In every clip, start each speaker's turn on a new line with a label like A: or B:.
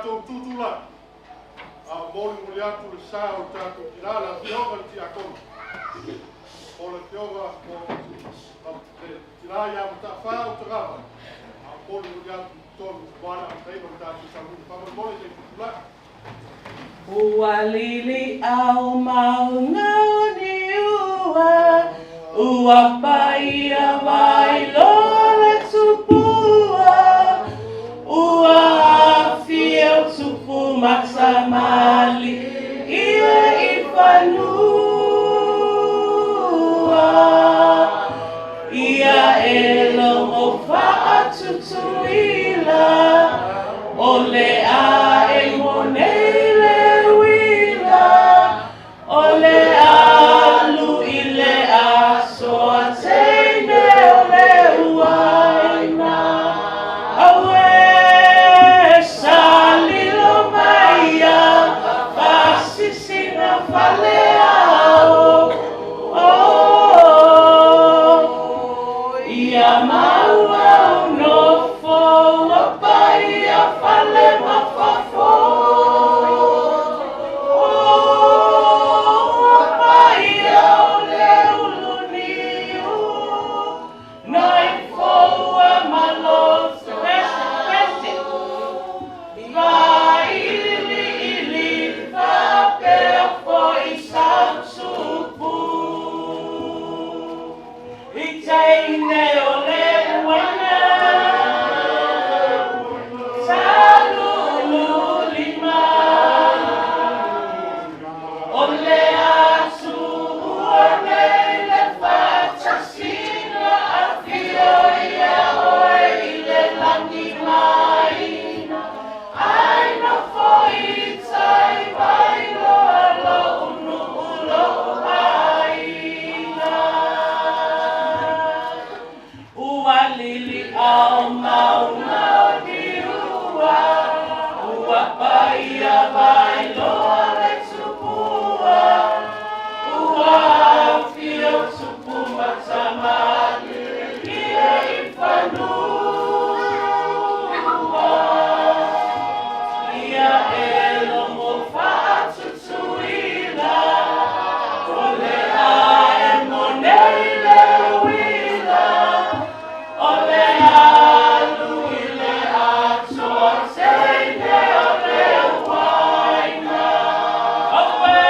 A: tātou tutula. Mōli muli atu le sā o tātou tira la whionga ti a konu. O le whionga o tira ia mta wha o Autagavaia. Mōli muli atu tonu wana a teima tātou samuni. Pama mōli te tutula.
B: Ua lili au maunga ni ua. Ua paia vai lole tupua. Ua afia tupu maksamali. Ia ifanua. Ia elongo fa'atutuila. Ole a e monele wila. Ole alu ile a soa teine ole uaina. Awe salilo maia. Fasisina faleao. Ia maua unofo. Wapaia fale mafafo. Wapaia ole uluniu. Naifoa maloso. Pesi. Vai ili vapea fo isausupu. Itaine ole uana. Salululima. Ole asu uane le fatasina. Afio ia oe ile langi maina. Aina foitai vai lo unu ulo aina. Ua lili au maunga di ua. Ua paia vai lole tupua. Ua afia tupu matamali. Ia ifanua. Ia elongo fa'atutuila. Ole a e monele wila. Ole alu ile a soa teine ole uaina. Awe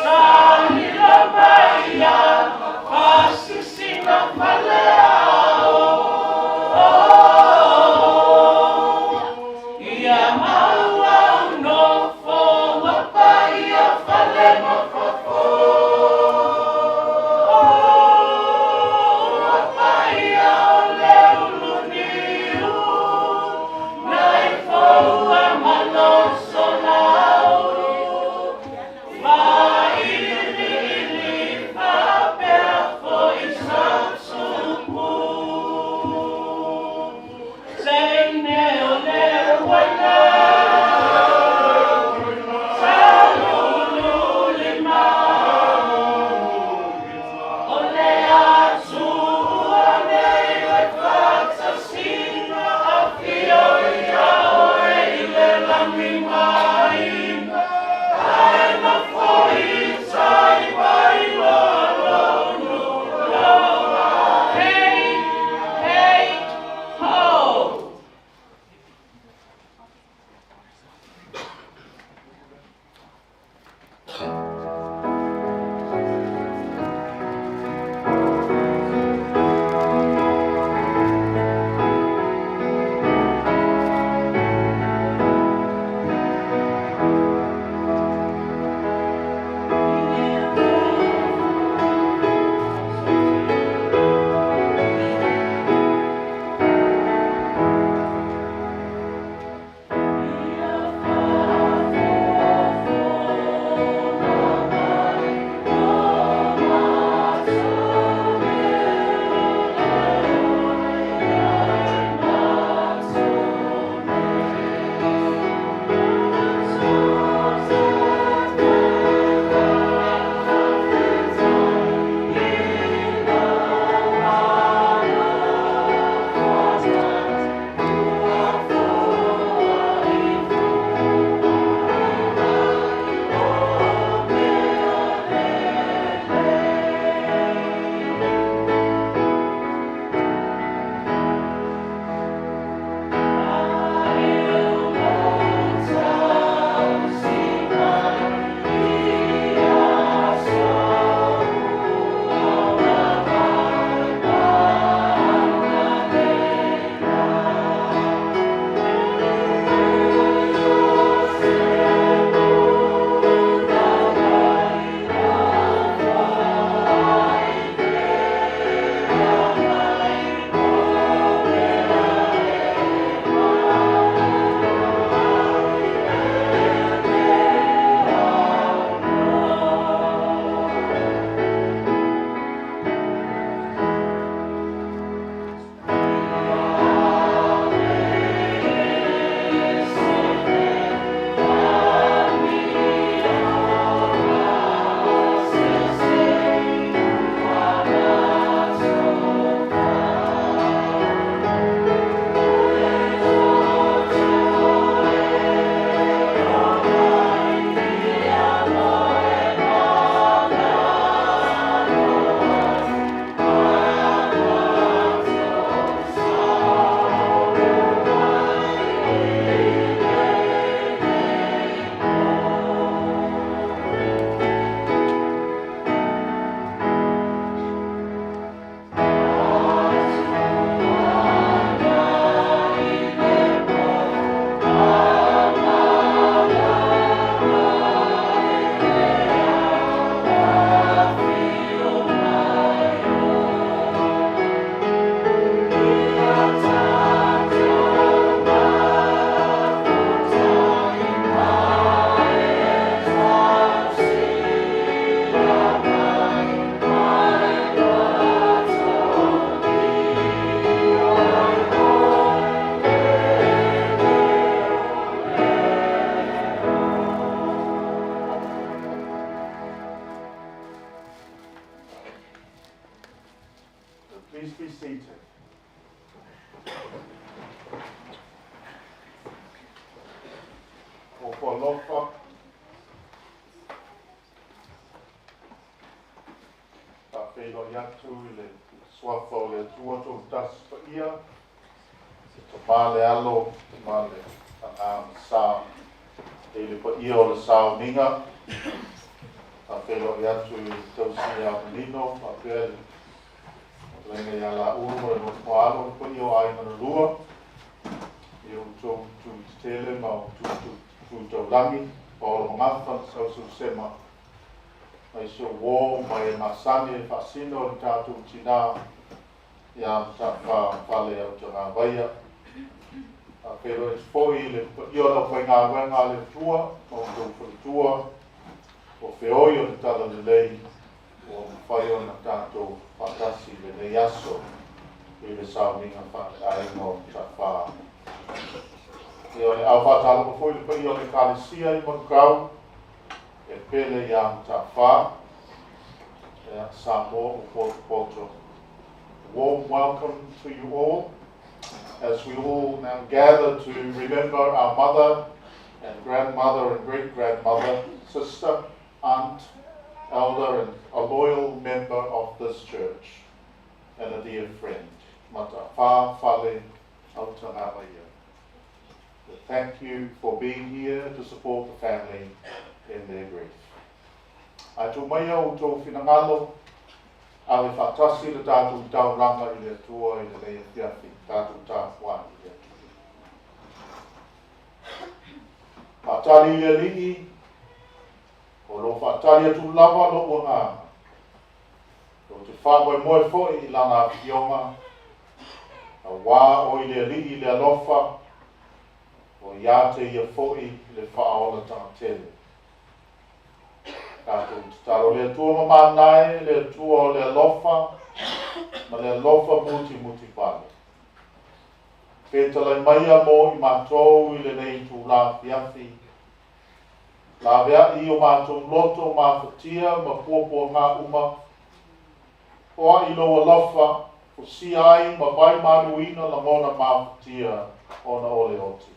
B: salilo maia. Fasisina faleao. Ia maua unofo. Wapaia fale mafafo. Wapaia ole uluniu. Naifoa maloso lauru. Vai ili vapea fo isausupu. Teine ole uana.
A: o whalofa. Ta whelo i atu i le swafa o le atua tō tasi pa ia. Ta male alo, male anam sa. E le pa ia o le sao ninga. Ta whelo i atu i tausi a manino, a pēr. Lenga ia la uru le mo alo, pa ia o ai mana lua. Ia o tō tu tele ma o tu tau langi. Pa o le mangafa, sau su sema. Mai so wō, mai e masani e whasino le tātou tina. Ia ta whale Autagavaia. Pero e fōi le iona whai ngā wenga le tua, o tō whalitua. O whioi o le tala le lei, o whai o na tātou whakasi le nei aso. I le sauninga whare aingo ta whā. Ia le au whātala mo fōi le pai o le kālesia I Mankau. E pele ia ta whā. E Samoa o Poto. Warm welcome to you all as we all now gather to remember our mother and grandmother and great-grandmother, sister, aunt, elder and a loyal member of this church and a dear friend, Mata Wha Fale Autagavaia. Thank you for being here to support the family in their grief. Ai tō mai au tō whinangalo, a le whatasi le tātou tauranga I le atua I le leia whiawhi, tātou tāwhani I le atua. Whatari le lii, o lo whatari atu lava lo o ngā. O te whamoe moe fōi I lana fionga, a wā o I le lii le alofa, o ia te ia fōi le whaola tangatele. Tātou te taro le atua mamanae, le atua o le alofa, ma le alofa muti pale. Pētalai maia mo I mātou I le nei tū la whiawhi. La vea I o mātou loto mawhatia, ma pōpō ngā uma. Oa I lo alofa, o si ai ma vai maruina la mona mawhatia o na ole oti.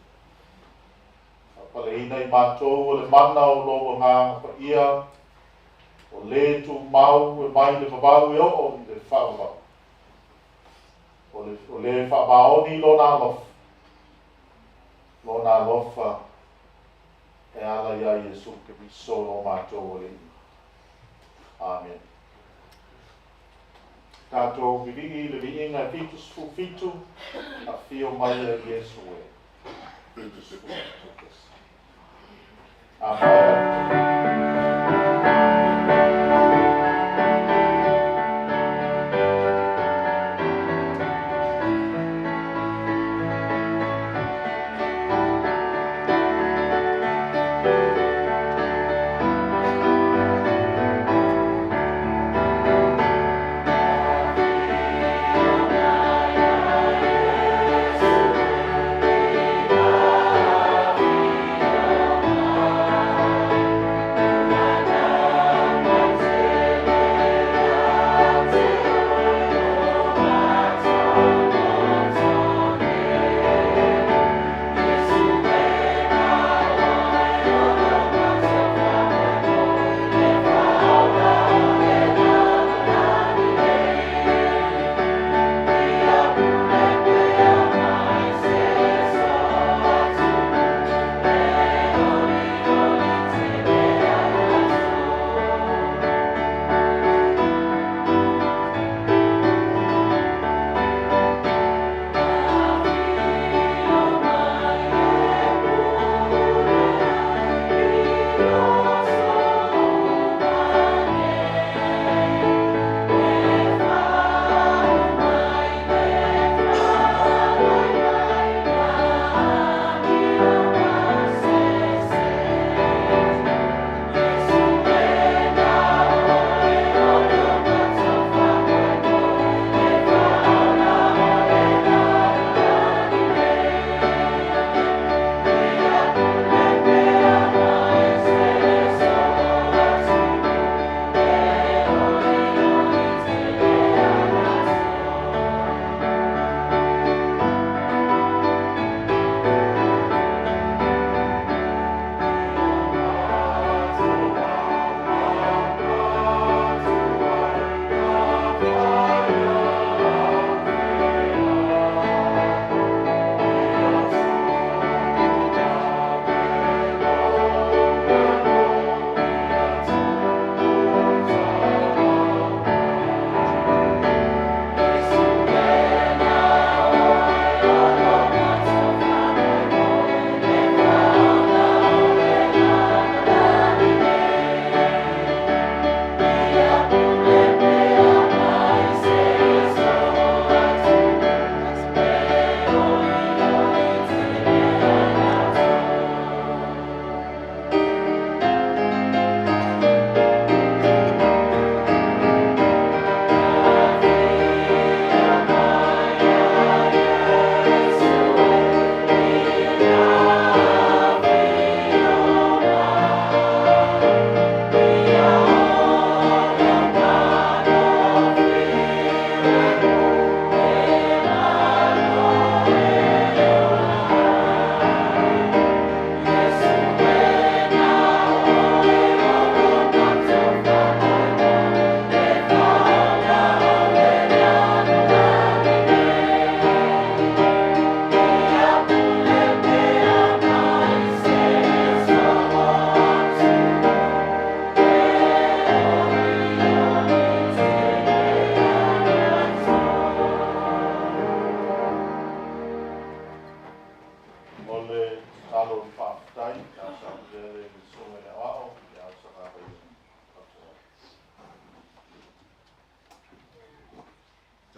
A: Pale ina I mātou o le mana o loa ngā pa ia, o le tu mau e mai le whabau e o I le whaua. O le whabaoni lo nā lofa. Lo nā lofa e ala ia Iesu ke miso no mātou o le ina. Amen. Tātou vivingi le viinga fitus fu fitu, a fio mai e Iesu e. Fitus fu fitu. Amen.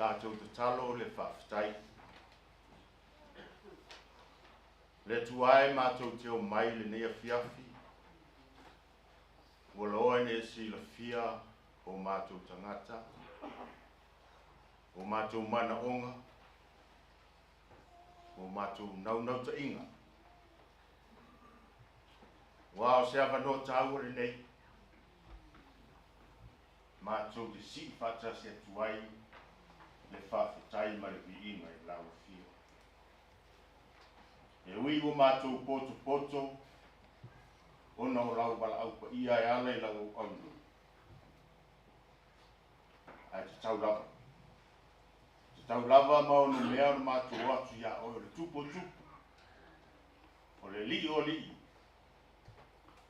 C: tātou te talo le whawhitai. Le tuai mātou te o mai le nea whiawhi. Waloa ne si la fia o mātou tangata. O mātou mana onga. O mātou naunau ta inga. Wao se avano tau le nei. Mātou te si whata se tuai le whawhitai ma le viinga i lau fia. E ui o mātou poto poto, ona o lau wala au pa ia e ala i lau au aunu. Ai te tau lava. Te tau lava ma o no mea o mātou atu ia o le tupo tupo. O le li o li.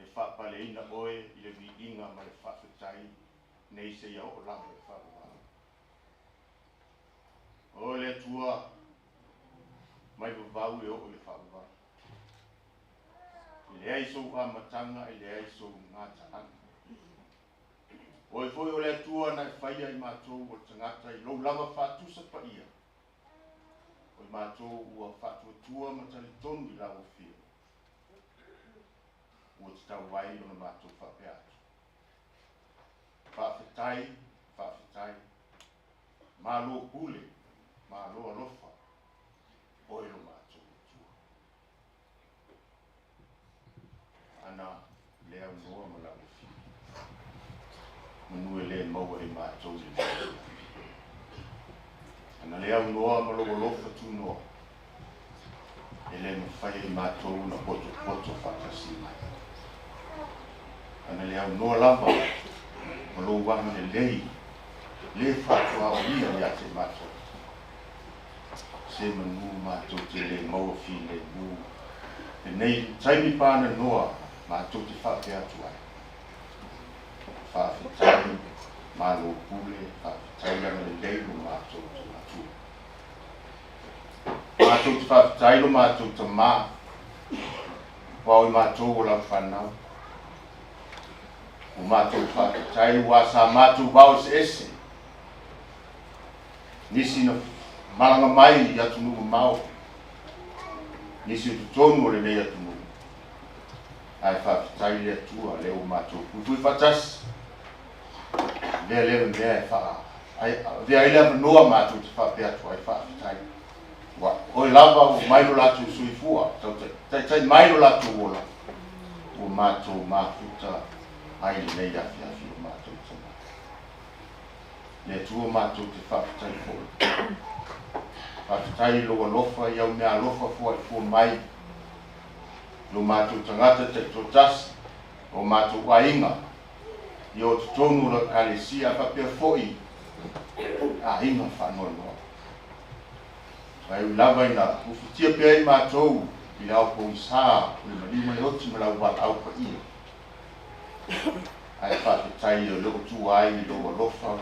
C: E whapale ina oe i le viinga ma le whawhitai nei se ia o lau le whawhitai. O le tua mai vau e o le whawhitai. I le aiso amatanga, i le aiso ngata anga. O e foi o le tua na e whaia i mātou o tangata i lou lava whātusa pa ia. O i mātou ua whātua tua matali tonu i lau fia. O te tau wai o na mātou whapeatu. Whawhitai, whawhitai. Mālo pule, mālo alofa. O e lo mātou tua. Ana lea unoa ma lau fia. Manu e le maua e mātou i lau. Ana lea unoa ma lo alofa tu noa. E le mawhai i mātou na poto poto whakasi mai. Ana lea unoa lava. Ma lo wanga le lei. Le whatua o ia ia te mātou. Se manu mātou te le maua fi le mū. E nei taimi pāna noa mātou te whape atu ai. Whawhitai, mālo pule, whawhitai ana le leiru mātou te atu. Mātou te whawhitai lo mātou te mā. Wau i mātou o lau whanau. O mātou whakatai wa sa mātou wau se ese. Nisi na malanga mai i atunu'u mau. Nisi o tonu o le nei atunu'u. Ai whakatai le atua leo mātou. Kutui whatas. Lea leo mea e wha. Vea i lea noa mātou te whape atu ai whakatai. Oi lava o mairo latu suifua. Tai mairo latu ola. O mātou mafuta. Ai le nei afi afi o mātou tana. Le tua mātou te whawhitai fōi. Whawhitai loa lofa i au mea lofa fua i fua mai. Lo mātou tangata te totasi o mātou wainga. I o tutonu la kalesia whapea fōi. A inga whanua noa. Vai u lava ina ufitia pia i mātou i lau po i sā. Ui malima i oti ma lau wala au pa ia. Ai whakatai o loko tu ai i loa lofa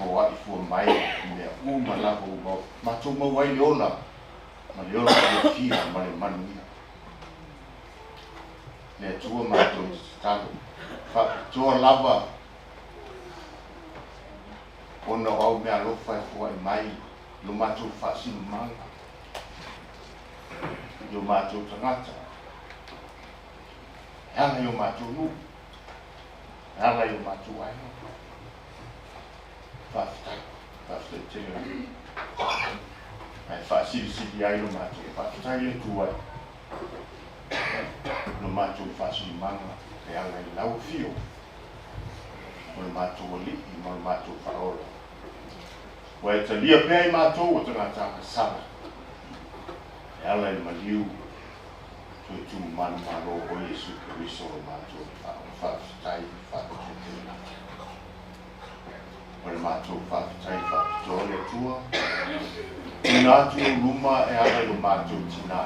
C: o wai fua mai i mea uma lava o mau matou mau ai le ola ma le ola i fia ma le manuia le atua matou te talo whakatoa lava ona o au mea lofa e fua i mai lo matou whaasinu manga i o matou tangata hanga i o matou nuku Ala i o mātou ai no. Whawhitai tene. Ai whaasiri ai no mātou. Whawhitai le tu ai. No mātou whaasiri manga. E ala i lau fio. O le mātou o li'i, mo le mātou whaola. Wa e talia pēa i mātou o tangata sala. E ala i maliu. Tui tu manu maro o Yesu Kiriso o mātou whawhitai whakatutuna. O le mātou whawhitai whakatut'uoleatua. Ina atu o luma e ala i o mātou tina.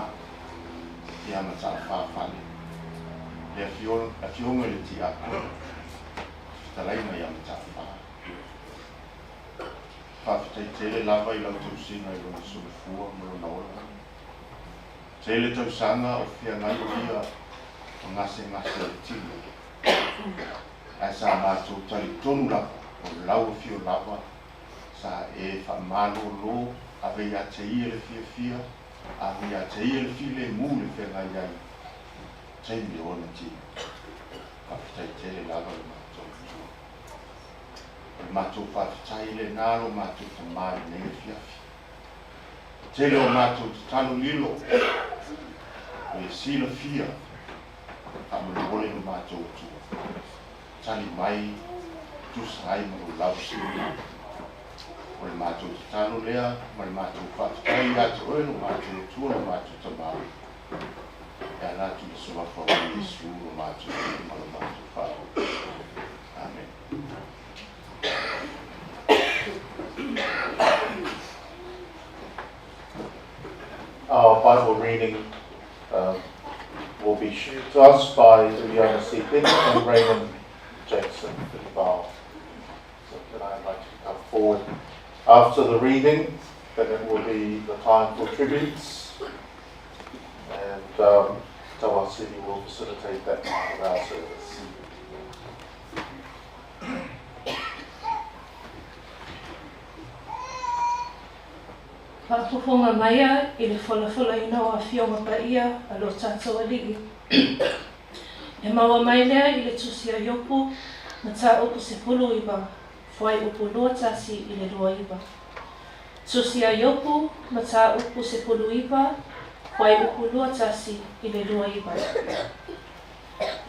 C: I amata whawhale. Le afionga le ti ako. Talaina i amata whawhale. Whawhitai tele lava i lau tausinga i lona sulfua mo lona ola. Tele tausanga o fia ngai ia o ngase le tino. Ai sa mātou tali tonu lava o lau fio lava sa e whamalo a vei a te ia le fia, a vei a te ia le file mu le whenga iai. Te mi ona ti, a fitai tele lava le mātou tua. Le mātou whawhitai le naro mātou tamai nei le fiafi. Tele o mātou te tano lilo, o e sila fia, a mele le mātou tua. Tali mai, tusai mo lava sila. O le mātou te tano lea, ma le mātou whawhitai atu oe no mātou tua no mātou tamai. E ala tu le soa whawai Yesu o mātou ma le mātou whao. Amen.
D: Our Bible reading will be shared to us by Juliana C. Pitt and Raymond Jackson Bilbao. So can I invite you to come forward after the reading, then it will be the time for tributes, and Taufa'asino'i'uputu'uoleatunu'u will facilitate that part of our service.
E: Whaapoponga maia I le whalawhalaina o a whionga pa ia a lo tātou alii. E maua mai lea I le tusi a iopu na tā upu se pulu iwa, whai upu lua tasi I le lua iwa. Tusi a iopu na tā upu se pulu iwa, whai upu lua tasi I le lua iwa.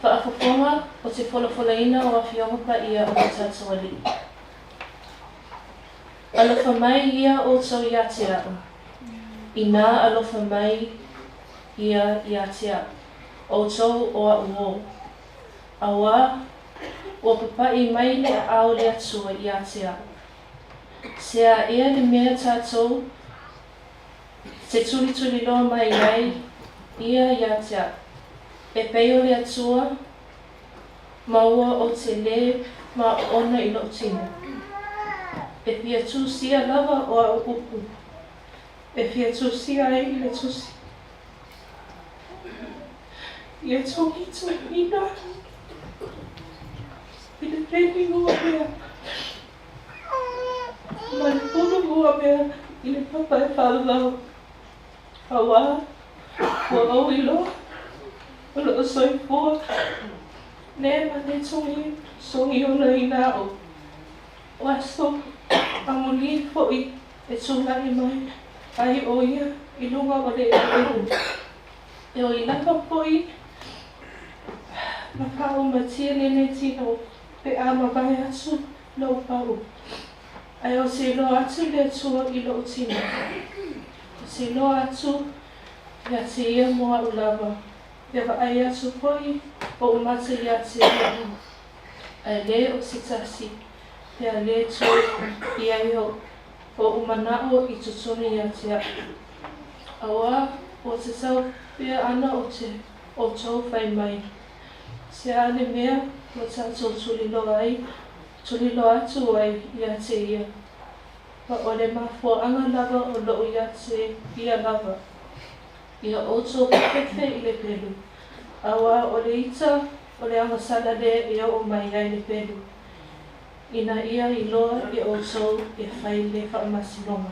E: Whaapoponga o te whalawhalaina o a whionga pa ia a lo tātou alii. Alofa mai ia o tau ia te au. I nā alofa mai ia te au. O tau o a uo. Awa, o papai mai le au le atua ia te au. Sea ea le mea tātou, se tuli loa mai ai ia te au. E peo le atua, maua o te le ma ona I lo tino. E pia tūsia lava o a upu. E pia tūsia ai I le tūsi. Ia tōki ina. I le pēni ngua mea. Ma le punu ngua mea I le papa e whālau. Awa, ua au I loa. O lo o soifua. Ne ma ne tongi, songi ona I nā o. O aso. Amuli fo'i e tūlai mai ai o ia I lunga o le e e o I lapa fo'i ma pao matia nene tino pe a ma vai atu lau pao ai o se lo atu le atua I lo tino o se lo atu ia te ia moa ulava ia va ai atu fo'i o umata ia te ia ai le o si tasi Pea le tō I aio o umanao I tutuni ia te aku. Awa, o te tau pea ana o tau whai mai. Se ane mea, o tātou tuli loa atu ai ia te ia. Pa o le mafuanga lava o loo ia te ia lava. Ia o tō pewhiwhi I le pelu. Awa, o le ita, o le angasala le ia o mai ai le pelu. Ina ia I loa I o tau e whai le whaamasinonga.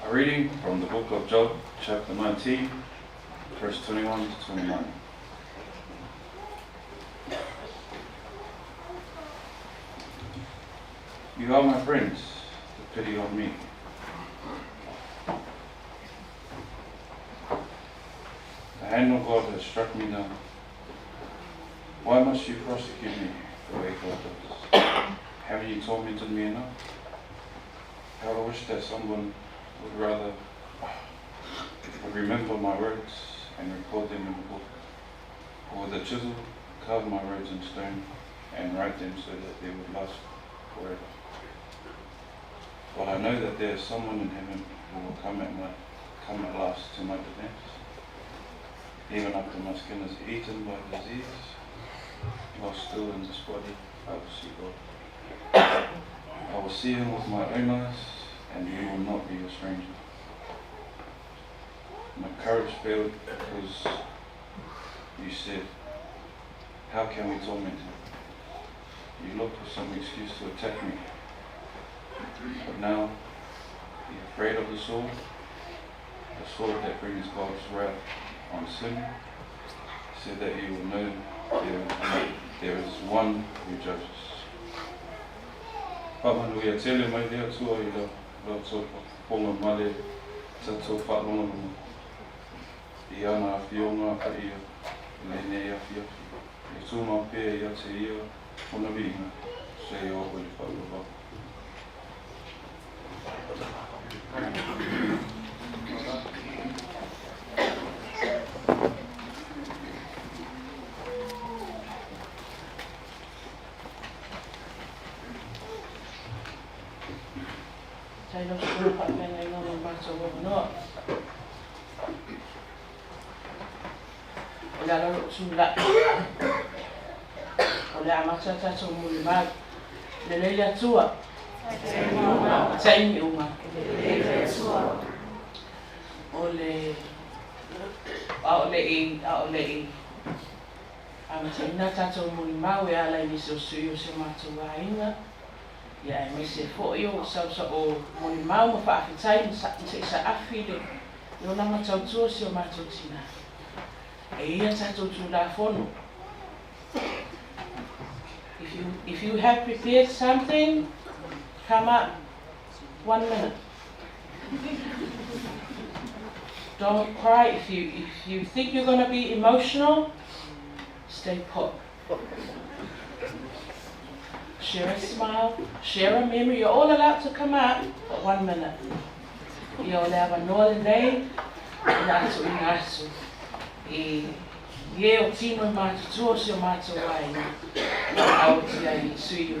F: A reading from the book of Job, chapter 19, verse 21 to 29. You are my friends, have pity on me. The hand of God has struck me down. Why must you prosecute me the way God does? Haven't you tormented me enough? How I wish that someone would remember my words and record them in the book, or with a chisel carve my words in stone and write them so that they would last forever. But I know that there is someone in heaven who will come at last to my defense. Even after my skin is eaten by disease, while still in this body, I will see God. I will see Him with my own eyes, and you will not be a stranger. my courage failed because you said, how can we torment him? You look for some excuse to attack me. But now, you're afraid of the sword that brings God's wrath on sin, so that you will know there is one who judges. Pamanuia tele mai lea tua I lau tō ponga male tatou whaalonga I ana a whionga a ia, le nei a whiafi. E tūma pēr ia te ia, ona vinga, se o oi whaurava.
E: Tai no kuru whakanga I ngā mātou wanoa. O le ala tūla. O le amata tatou muli mau. Le leile atua. Taimi uma. O le i. Amata ina tatou muli mau e ala I se o sui o se mātou wāinga. Ia me se fo'i o sa o moni mau ma whaafetai se isa afi le o na matautua se o mātou tina. E ia tatou tū la fono. If you have prepared something, come up 1 minute. Don't cry. If you think you're going to be emotional, stay put. Share a smile, share a memory. You're all allowed to come out for 1 minute. You'll have a northern day, inasu inasu. Ye o tino mātu tua se o mātu wai. Au tia I sui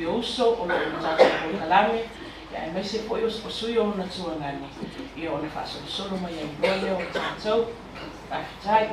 E: uso o lo tātou po kalame. Ia e mese po o sui o na tua ngani. Ia o na whaso solo mai I roia o tātou. Awhitai.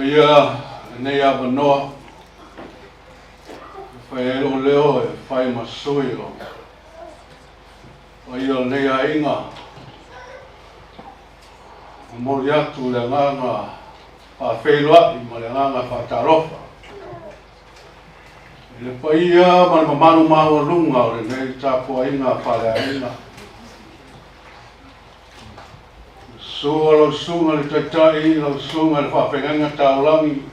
A: Ia nei a wanoa whai o leo e whai masui o ia nei a inga mori atu le nganga a whailua I ma le nganga whatarofa le paia ma le mamanu maua lunga o le nei tāpua inga whale a inga Sua lo sunga le taitai, lo sunga le whawhenganga taulangi,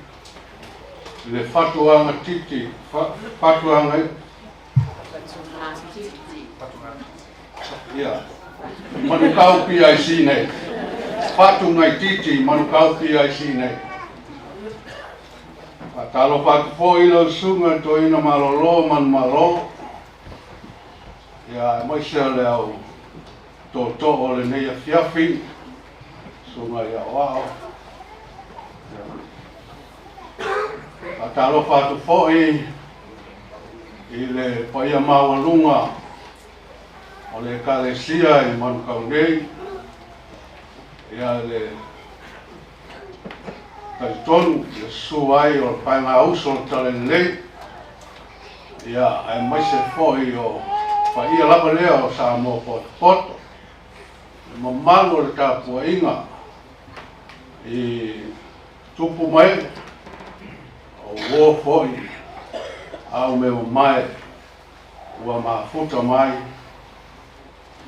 A: le whatuanga titi, whatuanga... Ia, manukau pi ai sinei. Whatungai titi, manukau pi ai sinei. Talo whatu po I lo sunga to ina malolo, man malo. Ia, mai sea leo to o le nei a fiafi. Sunga ia wao. A talo whatu fo'i I le paia mawalunga o le kalesia I manukau nei. Ia le taitonu, le suai o le painga uso o tale nei. Ia ai mai se fo'i o paia lapa lea o sa mo poto. Le mamalu o le tāpua inga. I tupu mai o wo foi au me o mai ua mafuta mai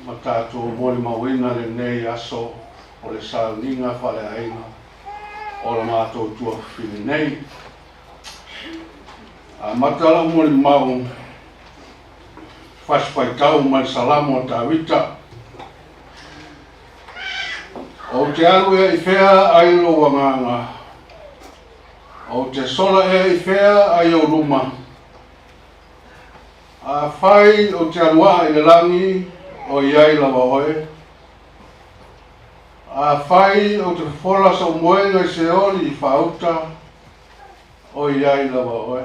A: ma tātou mori mawina le nei aso o le sauninga whale ainga o le mātou tua whini nei a matala mori mau whaspai tau mai salamo o tā wita O te alu e I whea ai lo wanganga. O te sola e I whea ai o ruma. A whai o te alua I le langi o iai lawa oe. A whai o te whola sa moenga I se ori I whauta o iai lawa oe.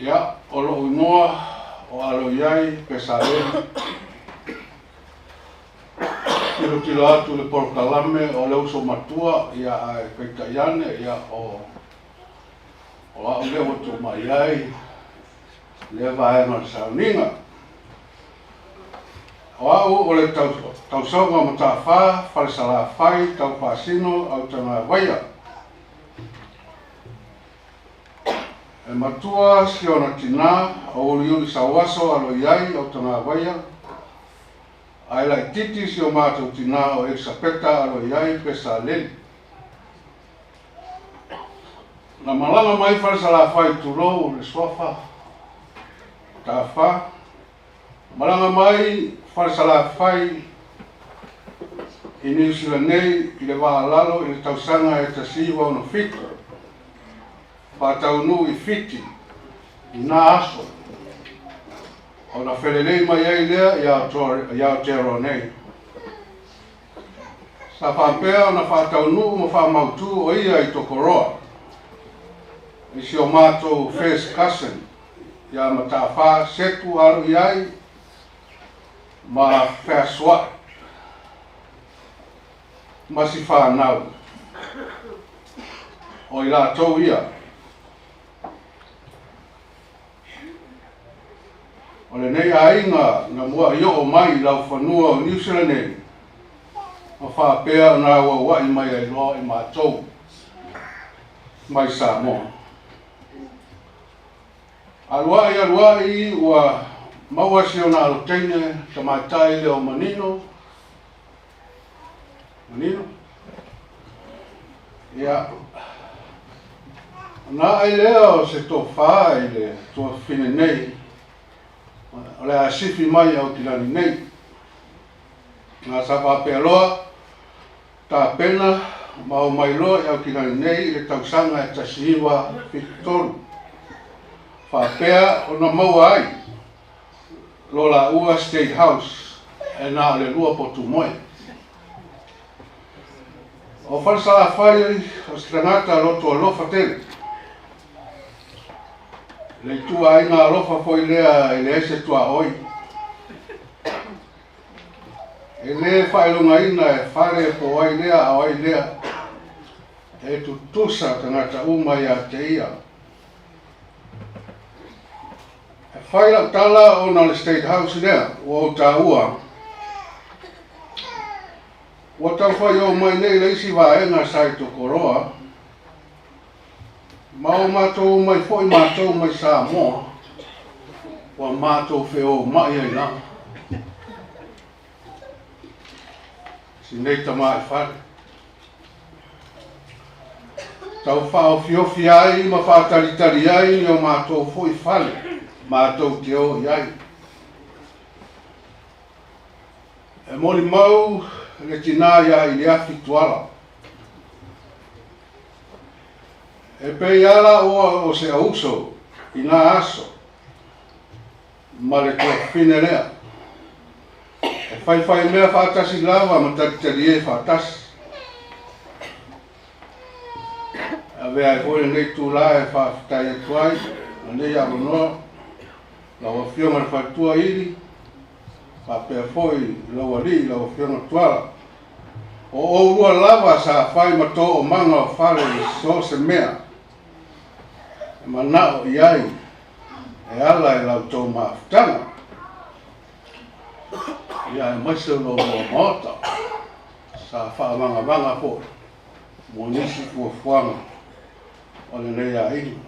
A: Ia, o lo unoa o alo iai pe sa le. Tilo atu le porokalame o le uso matua ia ai peita iane ia o au le watu mai ai le vaenga le sauninga. O au o le tausaunga matawha, Falesalafai, Taufa'asino'i'uputu'uoleatunu'u. E matua si ona tina o uli sawaso alo iai Autagavaia. Ai lai titi si o mātou tina o eksapeta alo iai pesa leli. Na malanga mai Falesalafai tulou le sofa tafa. Malanga mai Falesalafai I New Zealand nei I le waalalo I le tausanga e tasiwa ono fitu. Whātaunu I fiti I nā aso. O na whelelei mai ei lea I Aotearoa nei. Sa whāpea o na whātaunu ma whāmautu o ia I Tokoroa. I si o mātou first cousin. Ia matawha setu alu iai ma whēswa. Ma si whānau. O I lātou ia. O le nei ainga na mua I o mai lau whanua o New Zealand nei. Ma whāpea o nā ua I mai ai loa I mātou. Mai Samoa. Aluai ua maua si o nā alotene ta mātai leo manino. Manino? Ia. Nā ai leo se tō whā I le tō whine nei. O le asifi mai au tilani nei. Ngā sa whāpea loa, tā pena, mau mai loa au tilani nei le tausanga e tasiwa whitoru. Whāpea o na maua ai, lo la ua State House, e nā le lua potu moe. O Falesalafai o strangata loto alofa tele. Le tua ai ngā alofa foi lea I le ese tua oi. E le whaelunga ina e whare po ai lea a ai lea. E tu tusa tangata umai a te ia. E whaela tala o na le State House lea, o Autagavaia. Wa tau whai o mai nei leisi waenga sai Tokoroa. Mau mātou mai foi mātou mai Samoa. Wa mātou wheo mai ai la. Si nei tamai whare. Tau whao whiofi ai ma whātaritari ai ni o mātou foi whare. Mātou te o iai. E mori mau le tina ia I le afi tuala. E pei ala o se auso I nā aso. Ma le kua whine lea. E whai mea whātasi lava ma taritari e whātasi. A vea e hoi nei tū la e whāwhitai e tuai. A nei a wanoa. Lawa whionga le whaitua iri. Whapea foi lawa li lawa whionga tuala. O urua lava sa whai ma tō o manga o whare so se mea. E manao iai. E ala e lau tō maafutanga. Ia e maise lo mo maota. Sa whaamanga po. Mo nisi kua whuanga. O le lea inu.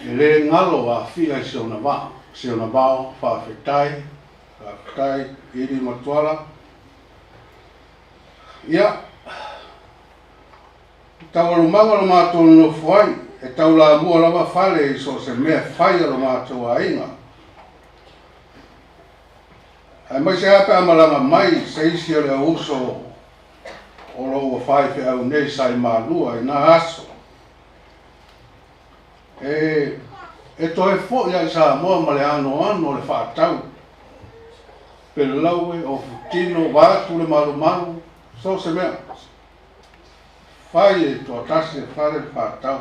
A: E le ngalo a whia I siona wā. Siona wāo, whawhetai. Whawhetai, iri matuala. Ia. Tau alumanga lo mātou no whai. E tau la mua lava whale I so se mea whai lo mātou a inga. Ai mai se apa amalanga mai se isi o le uso o lo ua whai whi au nei sai mālua i nā aso. E toi fo ia i sa moa ma le ano le whaatau. Pele laue o futino wātu le malu so se mea. Whai e toa tasi e whare le whaatau.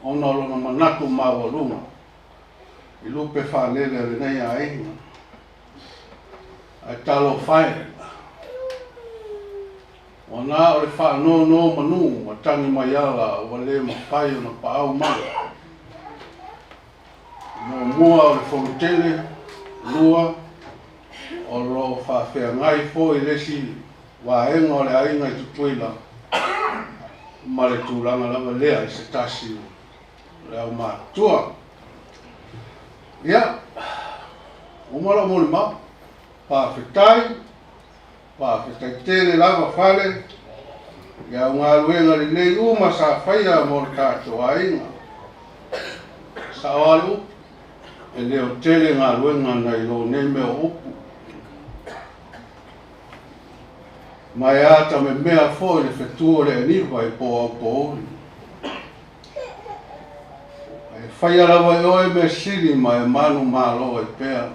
A: Ona lona manatu mawalunga. I lupe whaalele le nei a inga. Ai talo whai. Wana o le whaanono manu ma tangi mai ala o le ma whai o na paau mai. Mo mua o le whorutele, lua, o lo whawhea ngai fo I lesi waenga o le ainga I tupuila. Ma le tūranga lava lea I se tasi le au mātua. Ia, umara mole ma, pāwhetai tele lava whale, ia ngā luenga li nei uma sa whaia mo le tātou ainga. Sa walu, e leo tele ngā luenga nei lo nei mea upu. Mai ata me mea fo I le whetua le aniwa I po au po ori. E whaia lawa I oe me siri ma e manu malo I pea.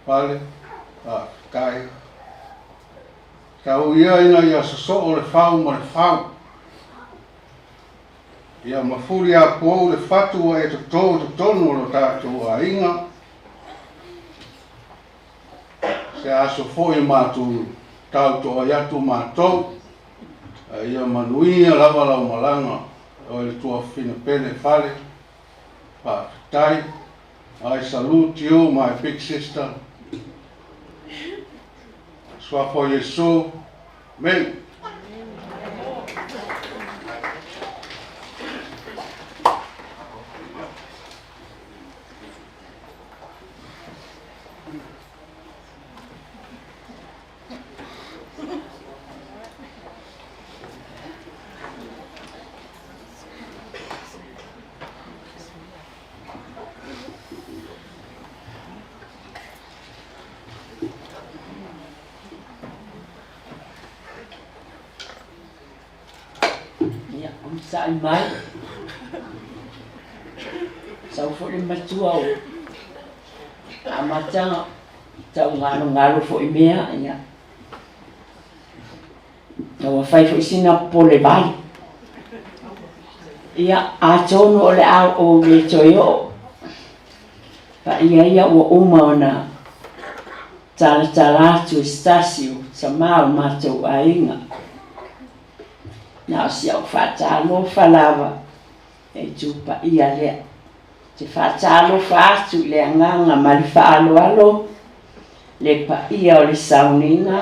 A: Pale, kai. Tau ia ina ia saso o le whau ma le whau. Ia mafuri a po le whatu e to tonu o lo tātou a inga. Se aso fo I mātu tau to ayatu mātou. Ia manuia lava lau malanga. O le tua fina pele whale. Pāwhetai. I salute you, my big sister. Swafo Yesu. Amen.
G: Sai mai sau fo le matua o amata tau ngalo fo I mea ia o fai fo sina po le vai ia a tono o le au o le toyo pa ia o uma ona tala tu stasio sa mau matou ainga. Nā si au whātalo whalawa e tupa ia lea. Te whātalo whātu lea nganga ma li whaalo le pa ia o le sauninga,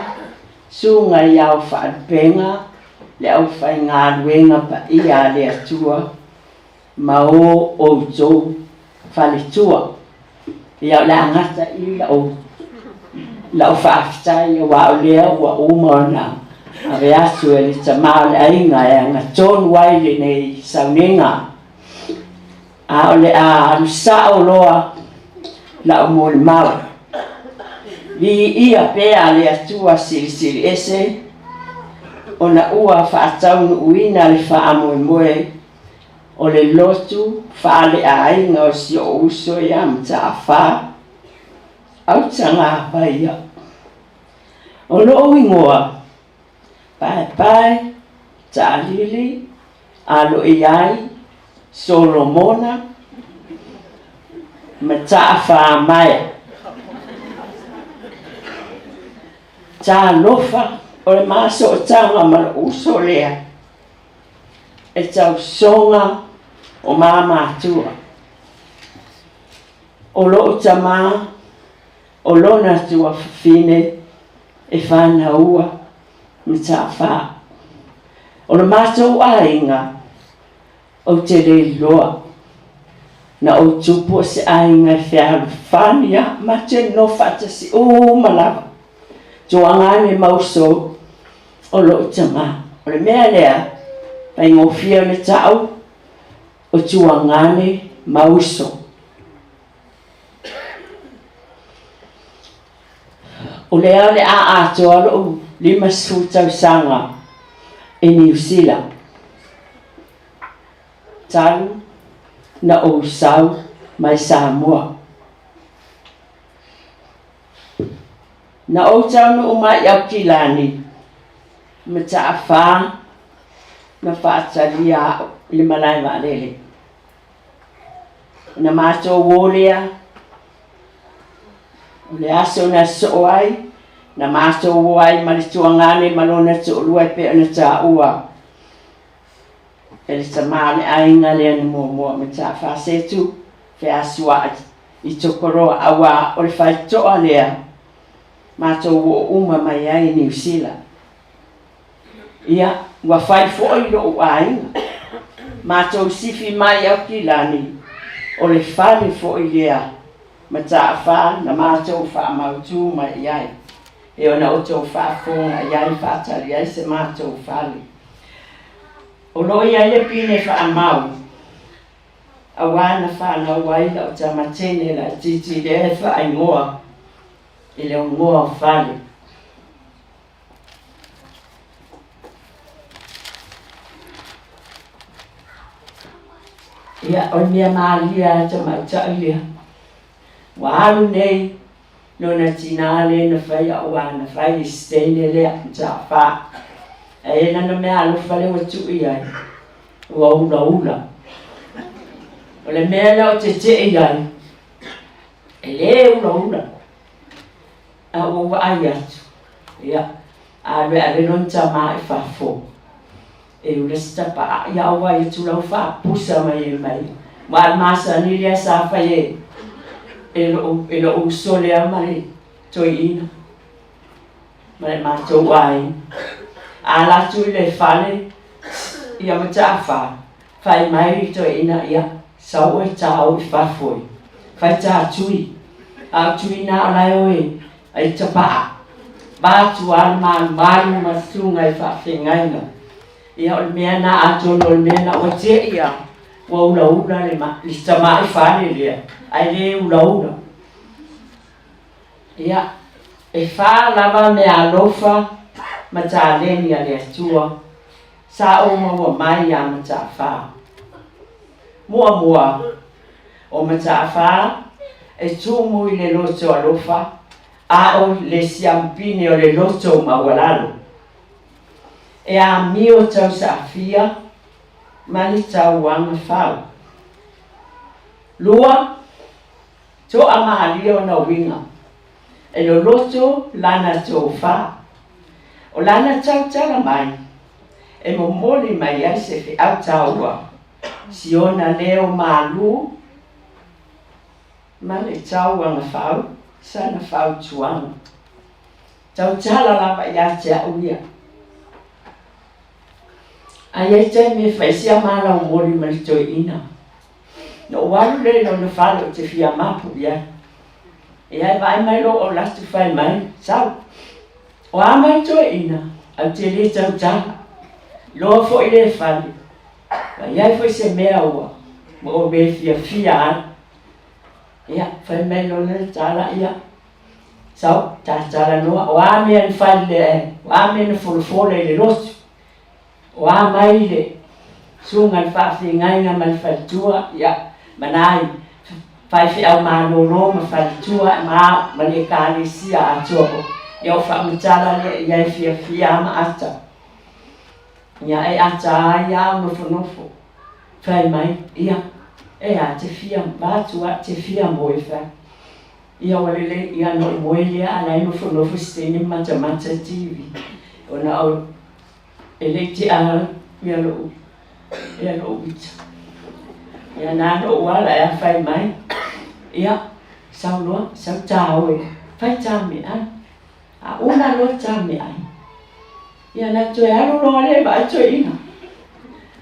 G: sunga I au whaalpenga, le au whai ngā ruenga pa ia le atua, ma o tō whale tua. Ia o le angata I lau whaafitai wa o lea wa umona. Ave asu e li tamau le ainga e anga tonu wai le nei sauninga. A o le a alusa o loa la o mo le mau. Vi ia pea le atua siri ese. O na ua whaataunu uina le wha moe o le lotu wha le a ainga o si o uso I amta a wha. Autagavaia. O lo ingoa. Pai, Talili, alo iai, Solomona, matafa mai. Ta lofa, o le maso o tanga ma uso lea. E tau songa o mama tua. O lo tama, o lona tua fine, e whana ua. Mitafa. O le mātou ainga o te rei loa. Na o tupo se ainga whiaru whania ma te no whatasi o malawa. Toangane mauso o lo tama. O le mea lea, pai ngofia le tau o tuangane mauso. O lea le a atoa lo 5 tausaga e New Zealand. Talu na o sau mai Samoa. Na o tau no mai au kilani. Ma ta'afa na whaataria le malai maalele. Na mato wolea le aso na soai na mato wai malituangane malona to luai pe na taua. Ele tamale ainga le ni mo mata fa setu fe aswa I tokoro awa o le fai toa lea mato wo uma mai ai New Zealand. Ia wa fai foi lo ainga mato sifi mai au kilani o le fale foi lea mata fa na mato fa mautu mai ai e ona o to fa fonga ai fa tali ai se mato fale. O lo ia le pine fa amau. Awana fa na waila o tamatene la titi le fa aingoa. Ile o ngoa fale. Ia o mia malia tamatailia. Walu nei nona tinale na fai awana fai stene le ta fa. E na mea alo fale wa tui ai. Ua ula. O le mea leo te te ai. E le ula. A ua ai atu. Ia. A le non tama e fafo. E ule stapa a ia ua i tu lau fa pusa mai e mai. Ma masa ni lia sa fai e. E lo usole a mai. Toi ina. Mai matou ai. Ala tu le fale ia matafa fai mai to ina ia sau e tau fa foi fai ta tui a tui na la oi ai tapa ba tu al man maru masunga fa fingaina ia o me na a to no me na o te ia o ula le ma li tama fa le ai le ula ia e fa lava me alofa mata leni ale atua sa o mo mai ya mata fa mua o mata fa e tu mo ile loto alofa a o le siampine o le loto mawalalo e a mio tau safia mani tau wanga fa lua to amahalio na winga e lo loto lana to fa o lana tau tala mai, e mo moli mai ai se fi Autagavaia, si ona leo malu, ma le tau anga fau, sana fau tuanga. Tau tala lapa ia te auia. Ai e te me faisia mala o moli mali toi ina. No walu le no na falo te fia mapu ia. E ai vai mai lo o lastu fai mai, sau. O amai to ina, au te le tau tala. Loa fo i le fale. Iai foi se mea ua. Mo o me fia an. Ia, fai mai lo le tala ia. Sau, ta tala noa. O ame an fale le, o ame an folofole le rotu. O amai le. Sungan whaafi ngainga man whalitua. Ia, manai. Fai fi au mānono ma whalitua. Ma le kāne sia atua o. Ia o whaamutala le iai fia ama ata. Ia e ata ia nofo. Fai mai, ia. E a te fia, bātu a te fia moe wha. Ia walele, ia no moe lea, anai nofo stene mata TV. Ona au, ele te ala, ia lo ubita. Ia nano wala ea fai mai. Ia, sau loa, sau tau e. Fai tame ai. A una lo tame ai. Ia na toe alo loa le ba to ina.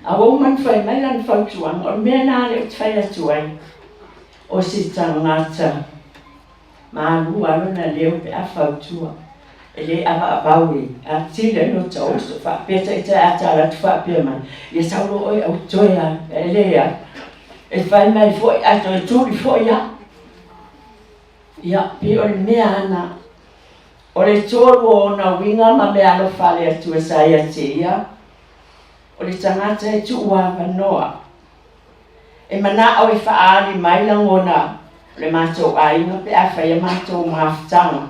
G: A wo man fai mai lan fau tuang o me na le fai la tuai. O si tangata. Ma lu alo na leo pe a fau tua. Ele ava abaui. A tile no tau so fa peta ita ata la fa pe mai. Ia sau lo oi au toia. Ele ya. E fai mai foi a to tu foi ya. Ia pe o me ana. O le tōru o na winga ma me alo whale atu e sa ia te ia. O le tangata e tu ua wanoa. E mana o i whaari mai langona le mātou ainga pe a whaia mātou mawhitanga.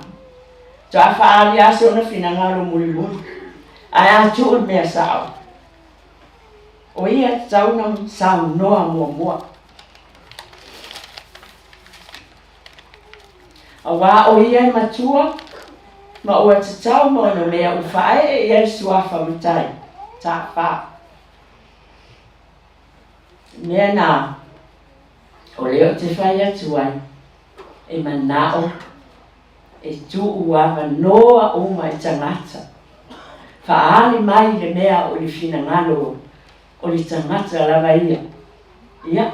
G: To a whaari ase o na whinangaro muli muli. Ai atu o mea sao. O ia tauna sao noa mua mua. A wā o ia i matua, ma ua te tau mo no mea u whae e ia i suafa mutai. Tā wha. Mea nā, o leo te whai atu ai, e manao, e tu uawa noa o mai tangata. Whaali mai le mea o li whina ngalo, o li tangata lawa ia. Ia,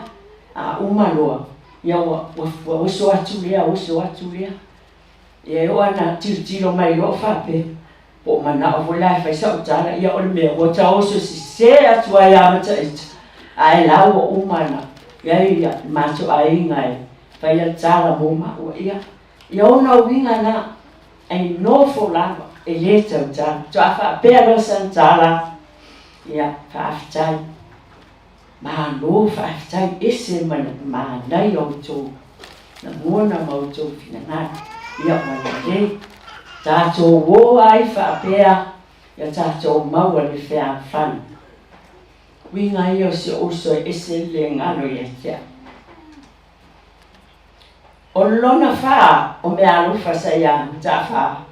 G: a umaloa, ia wa uso atu lea, uso atu lea. Ia o ana tiro mai o whape, po manao vo lai whai sa utara, ia o le mea, o ta oso si se atu ai amata ita. Ai lau o umana, ia mato ai ngai, whai a tala mo maua ia. Ia ona winga na, ai nofo lava, e le tau tala. To a whapea lo san tala, ia whaafitai. Maa no whaafitai ese maa nai o tō, na mona mau tō whina ngai. Ia mana le, tātō wō ai whapea, ia tātō maua le whea whani. Winga i o se oso ese le ngano ia tia. O lona wha o me alufa sa ia ta wha.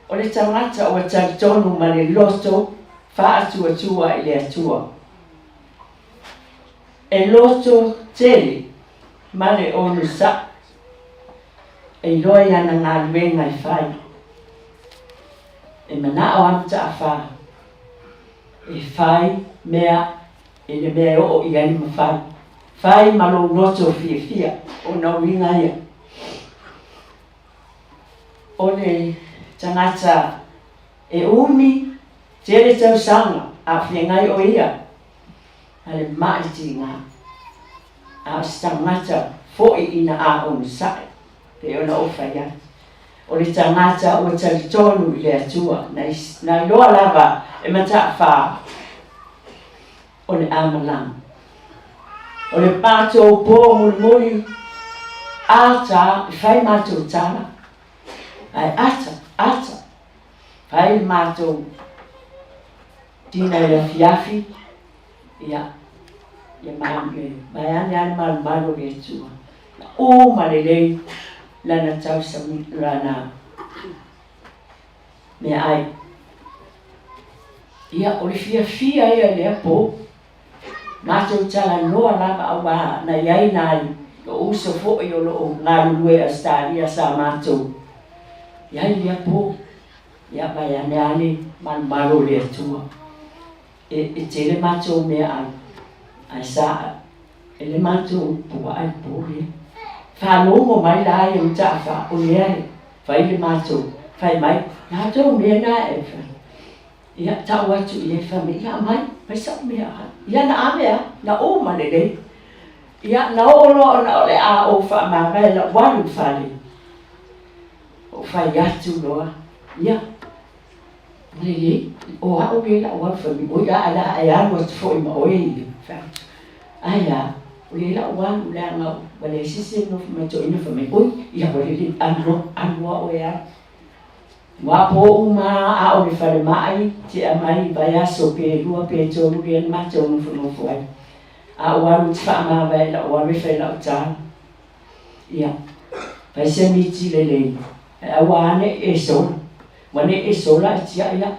G: O le tangata o taritonu ma le loto wha atua tua i le atua. E loto tele ma le onu sa. E loi ana ngā luenga i whai. E mana o am ta wha. E whai mea, e le mea o i ani ma whai. Whai malo loto fia fia, o na winga ia. O le tangata e umi, tere tau sanga, a fia ngai o ia. A le maiti ngā. A tangata foi ina a onu sae, pe ona o whai ati. O le tangata o taritonu i le atua, na loa lava e mata wha. O le amalang. O le pātou pō muli ata, i whai mātou tala. Ai ata. Whai mātou tina i la fiafi. Ia mai ane malu le tua. O malelei lana tau sami lana. Mea ai. Ia o le fiafia ia le pō. Mātou tala noa lava awa na iai nai o uso fo i o lo ngā lue a staria sa mātou. Iai lia pō, ia mai ane ane maro le atua. E te le mātou mea ai, ai saa, e le mātou pua ai pō le. Whanongo mai la ai o tafa o le ai, whai le mātou, whai mai, nātou mea nā e whai. Ia tau atu i e whame, ia mai, mai sa mea ai. Ia na amea, na o malele. Ia na o lo na o le a o wha mawai la waru whale. O whai atu loa. Ia. Malele, o a o le la waru whame. O ia ala ai anu atu fo i ma oe i. Ai a, o le la waru le angau. Wale sise no whame to ina whame. Oi, ia wale le anua o e a. Wa po uma a o le whare mai, te a mai vai aso pe rua pe tōru rian mātou nufu ai. A waru te wha mawai la o awe whai la o tāna. Ia, vai se miti le lei. A wane e sola. Wane e sola e tia ia.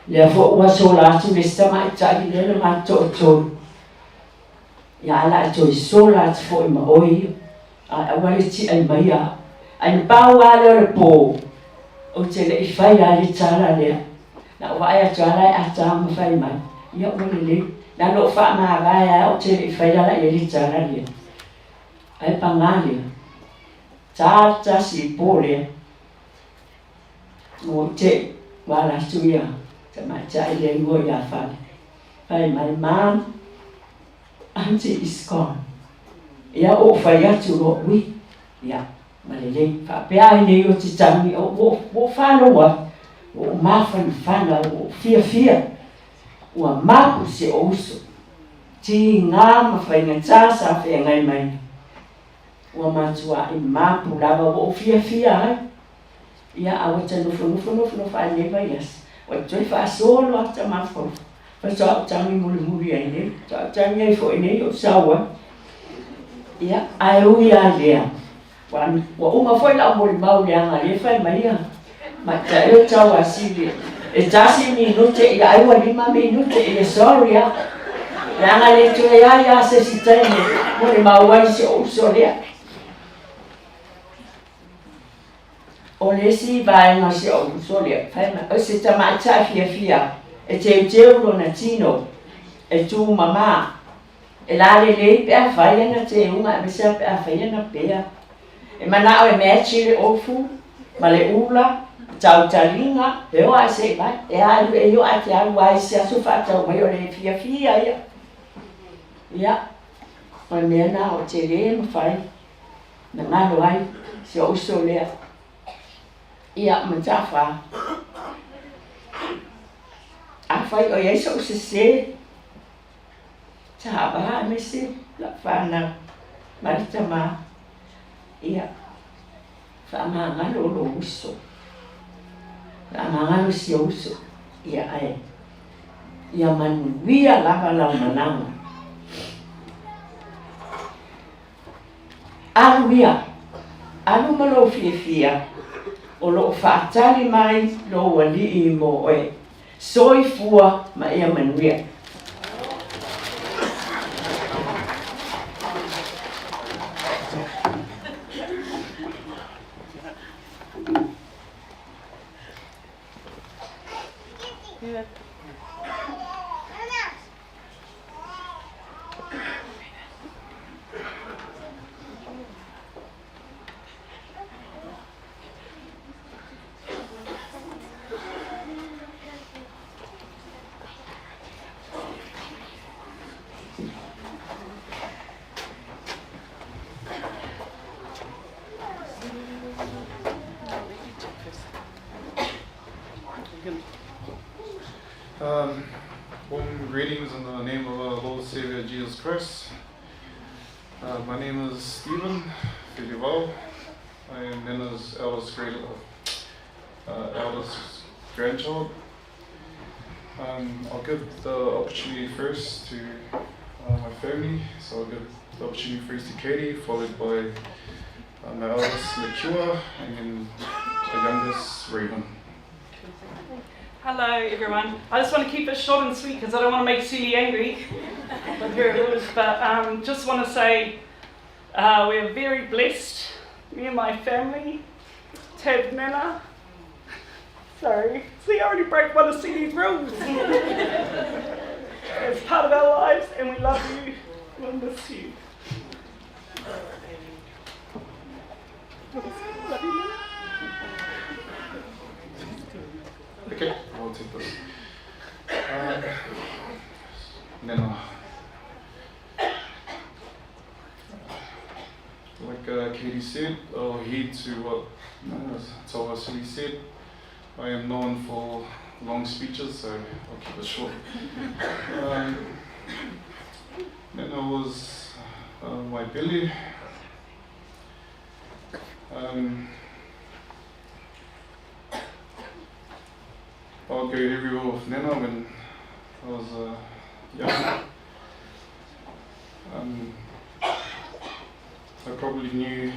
G: Lea fo ua sola atu le stama e tari le mātou o tōru. Ia ala e toi sola atu fo i ma oi. A wale ti ai mai a. Ai pau a leo le pō. O te le i whai a le tāra lea. Na wai a tāra e a tāma whai mai. Ia o le le. Na no wha maa vai a o te le i whai ala e le tāra lea. Ai pangā lea. Tāta si pō lea. O te wala tuia. Te mai tai le ngoi a whai. Whai mai mom. Auntie is gone. Ia o whai atu o ui. Ia. Malele whapea nei o te tangi o whanoa, o mawhanawhana, o fia. Ua maku se ouso. Ti ngā mawhainga tāsa whea ngai mai. Ua matua I maku lava o fia ai. Ia awa ta nufo whaene vai as. Wa toi whaasolo ata mawhau. Whaso au tangi muri ai nei. Au tangi ai fo nei o sawa. Ia ai ui a lea. Wa unga foi la mori mau leanga le whai mai ia. Ma ta eo tau a siri. E tasi minute I aiwa 5 minute I sorry ya. Leanga le tue ia se si taine. Mori mau ai se ouso lea. O le si vaenga se ouso lea. O se tamata fia. E teu lona tino. E tu mama. E la le pea whaiana te unga. E mesa pea whaiana pea. E mana o e mea chile ofu. Ma le ula. Tau talinga, peo a se vai, e alu e yo a te alu ai se asu whatau mai o le fia ia. Ia, mai mea na o te le mawhai, na ngano ai, se o uso lea. Ia, ma tawha. A whai o iesa o se, tawa me se, la whana, marita ma. Ia, whanga ngano lo uso. Angangalo si uso ia ai ia manuia lava lau mananga alu malo fia o lo whaatali mai lo wali I mo e soifua ma ia manuia
H: Warm greetings in the name of our Lord Savior Jesus Christ. My name is Stephen Filival. I am Nana's eldest grandchild. I'll give the opportunity first to my family. So I'll give the opportunity first to Katie, followed by my eldest Nakua, and then the youngest Raven.
I: Hello everyone. I just want to keep it short and sweet because I don't want to make Suli angry with her rules, but just want to say we're very blessed, me and my family, to have Nana. Sorry, see I already broke one of Suli's rules. It's part of our lives and we love you, we'll miss you. Love you, Nana.
H: Okay, I'll take this. Nana. Like Katie said, I'll heed to what Taufa'asino'i'uputu'uoleatunu'u said. I am known for long speeches, so I'll keep it short. Nana was my belly. I'll go everywhere with Nana when I was young. I probably knew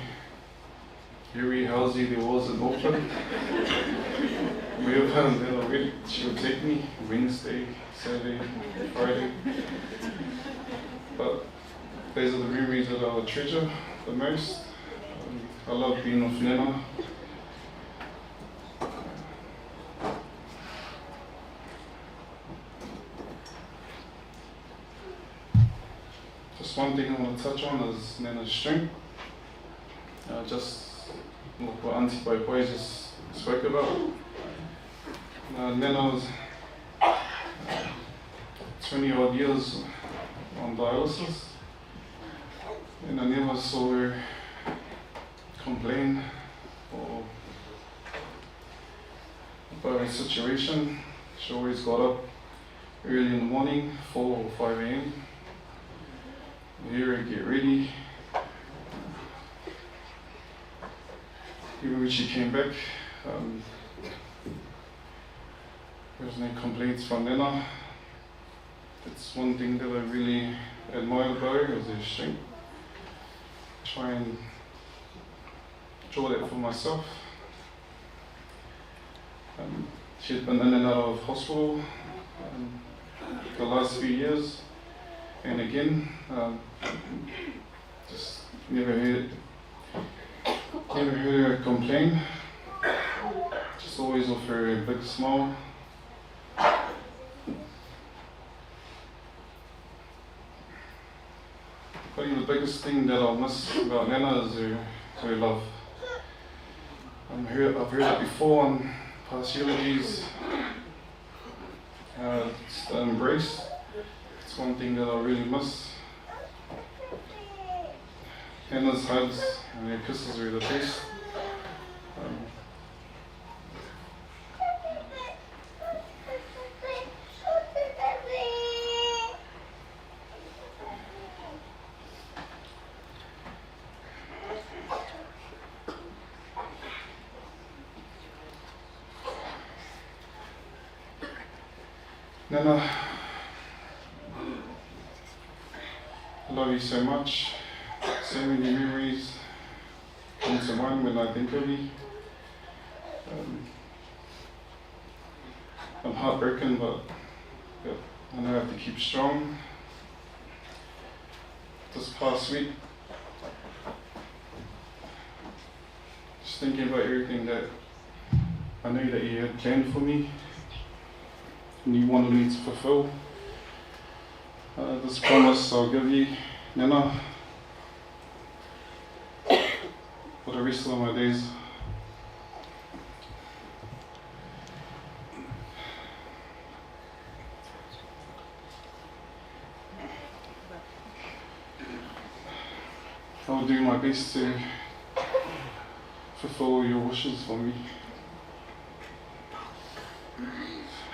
H: every house there was in Auckland. Wherever Nana went, she would take me, Wednesday, Saturday, Friday. But those are the memories that I would treasure the most. I love being with Nana. Just one thing I want to touch on is Nana's strength. Just like what Auntie Boy just spoke about. Nana was 20 odd years on dialysis, and I never saw her complain or about a situation. She always got up early in the morning, 4 or 5 a.m. Here, get ready. Even when she came back, there was no complaints from Nana. That's one thing that I really admire about her, is her strength. Try and draw that for myself. She's been in and out of hospital the last few years, and again, just never heard her complain. Just always offer a big smile. Probably the biggest thing that I'll miss about Nana is her love. I've heard it before on past eulogies. It's the embrace. It's one thing that I really miss. Nana's hugs and her kisses are the best. Nana, I love you so much. So many memories come to mind when I think of you. I'm heartbroken, but I know I have to keep strong. This past week, just thinking about everything that I know that you had planned for me and you wanted me to fulfill. This promise I'll give you, Nana, for the rest of my days. I'll do my best to fulfill your wishes for me.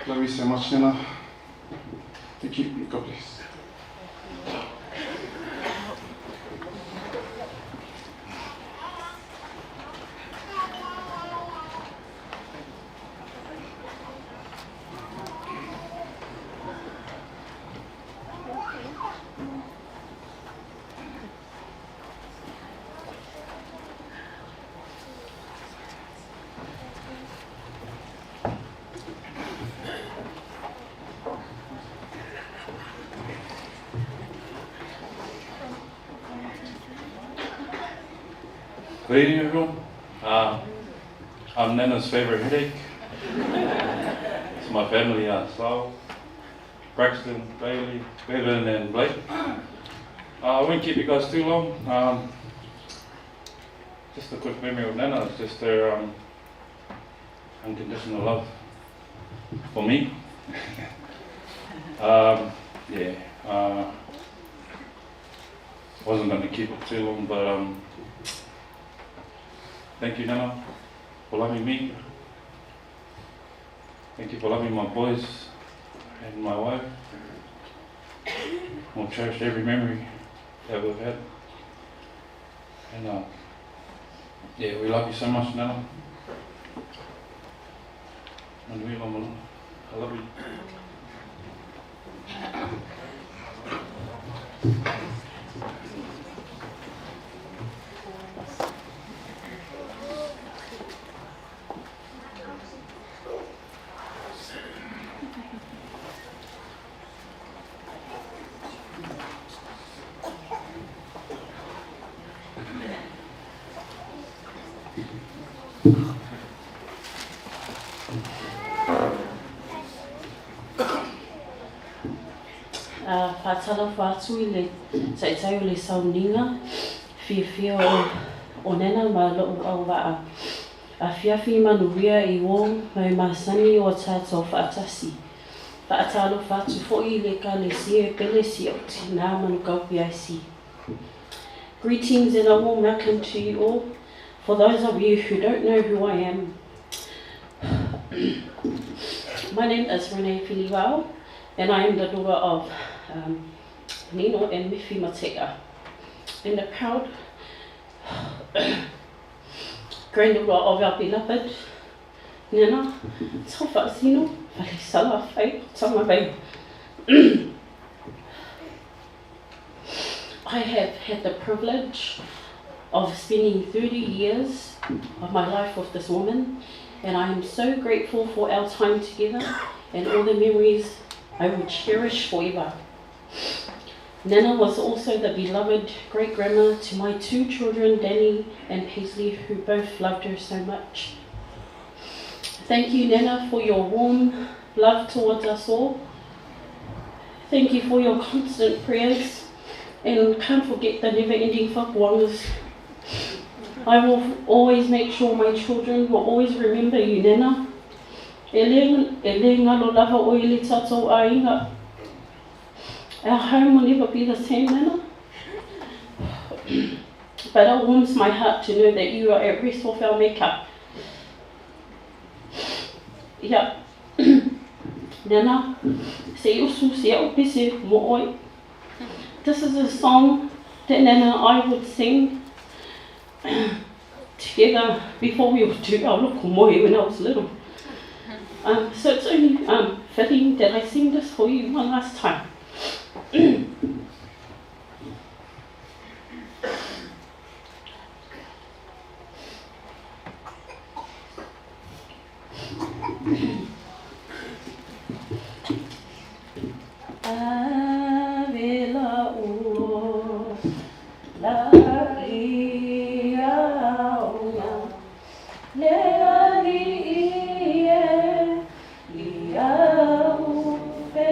H: Love you so much, Nana. Thank you. God bless.
F: Good evening, everyone. I'm Nana's favorite headache. It's my family, Sal, Braxton, Bailey, Bevan, and Blake. I won't keep you guys too long. Just a quick memory of Nana. It's just her unconditional love for me. Wasn't going to keep it too long, but thank you, Nana, for loving me. Thank you for loving my boys and my wife. We'll cherish every memory that we've had. And we love you so much, Nana. I love you.
E: Falesalafai i le taitai o le sauninga fia o Nana ma lo'u au wa'a a fiafi manuia I o mai masani o tātou whaatasi whaatalo whatu fo'i le ka le sia pele si o tina manu kaupi aisi. Greetings and a warm welcome to you all
J: For those of you who don't know who I am, my name is Renee Filiwao, and I am the daughter of Nino and Miffy Mateka, and the proud granddaughter of our beloved Nana Taufa'asino'i'uputu'uoleatunu'u Falesalafai Autagavaia. I have had the privilege of spending 30 years of my life with this woman, and I am so grateful for our time together and all the memories I will cherish forever. Nana was also the beloved great-grandma to my 2 children, Danny and Paisley, who both loved her so much. Thank you, Nana, for your warm love towards us all. Thank you for your constant prayers, and can't forget the never-ending whapuangas. I will always make sure my children will always remember you, Nana. E le ngalo lava o i le tātou ainga. Our home will never be the same, Nana. But it warms my heart to know that you are at rest with our Maker. Yeah. Nana, se usu se au pese mo oi. This is a song that Nana and I would sing together before we would do our local moe when I was little. So it's only fitting that I sing this for you one last time. Avela uo la ia ona le ia upe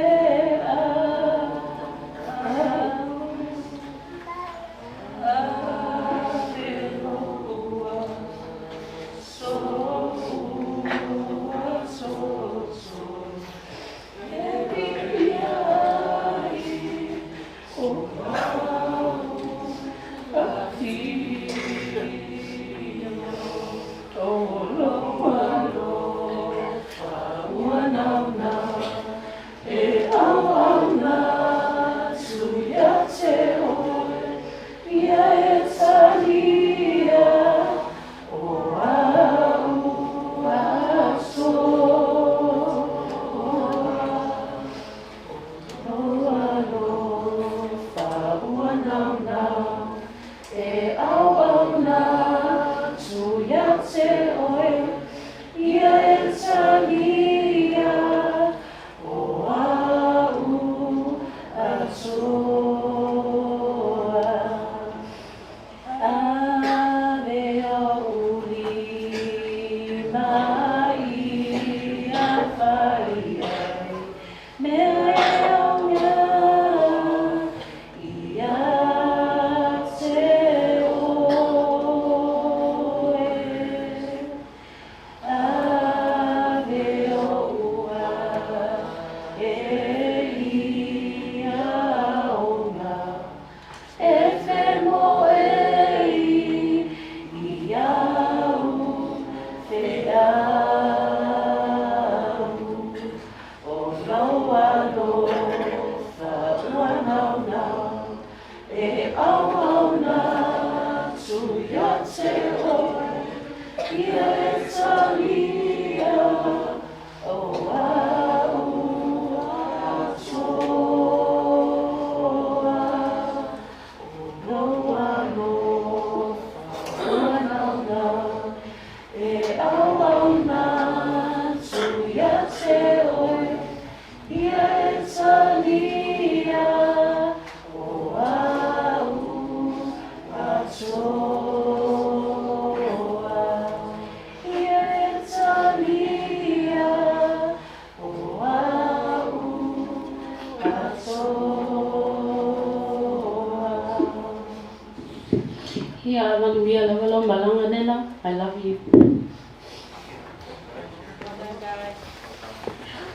J: I love you.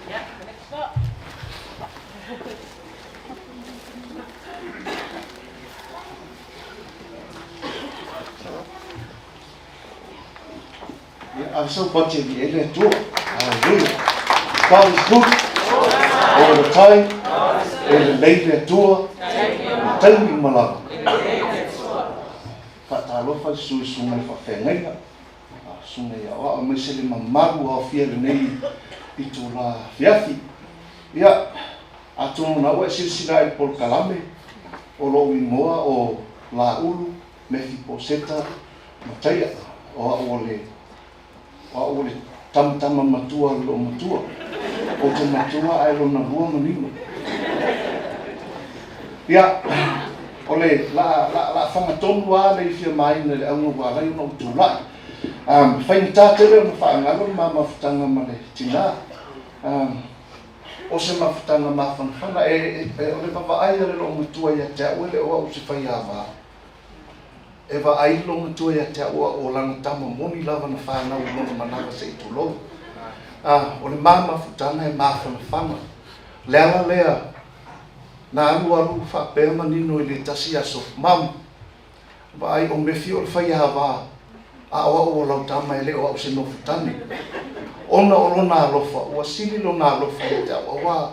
I: Yeah, next up.
C: I'm so watching the alien too. Hallelujah. God is good all the time. And the alien too. Tell me, my love. Fatalofa sui sungai whawhengaina. Sungai awa me sele mamaru au fia le nei I tō la fiafi. Ia, atono na ua silsila I Pol Kalame. O lo ingoa o la ulu me fiposeta mataia. O le tamtama matua lo matua. O te matua ai lo na rua manino. Ia, o le la whangatonu a le fia mai na le aunga walai no utulai. Whainta te leo na whaangaro ma mawhutanga ma le tina. O se mawhutanga ma whanwhana o le mawaaia le lo matua ia te au le oa o se whai awa. E wa ai lo matua ia te au o langa tama moni lava na whanau lona manawa se I tulou. O le ma mawhutanga e ma whanwhana. Leala lea na alu whapea manino I le tasi aso mam. Wa ai o mewhi o le whai awa. A oa o lau tama ele o au se no futani. Ona o lona alofa, ua sili lona alofa e te awa.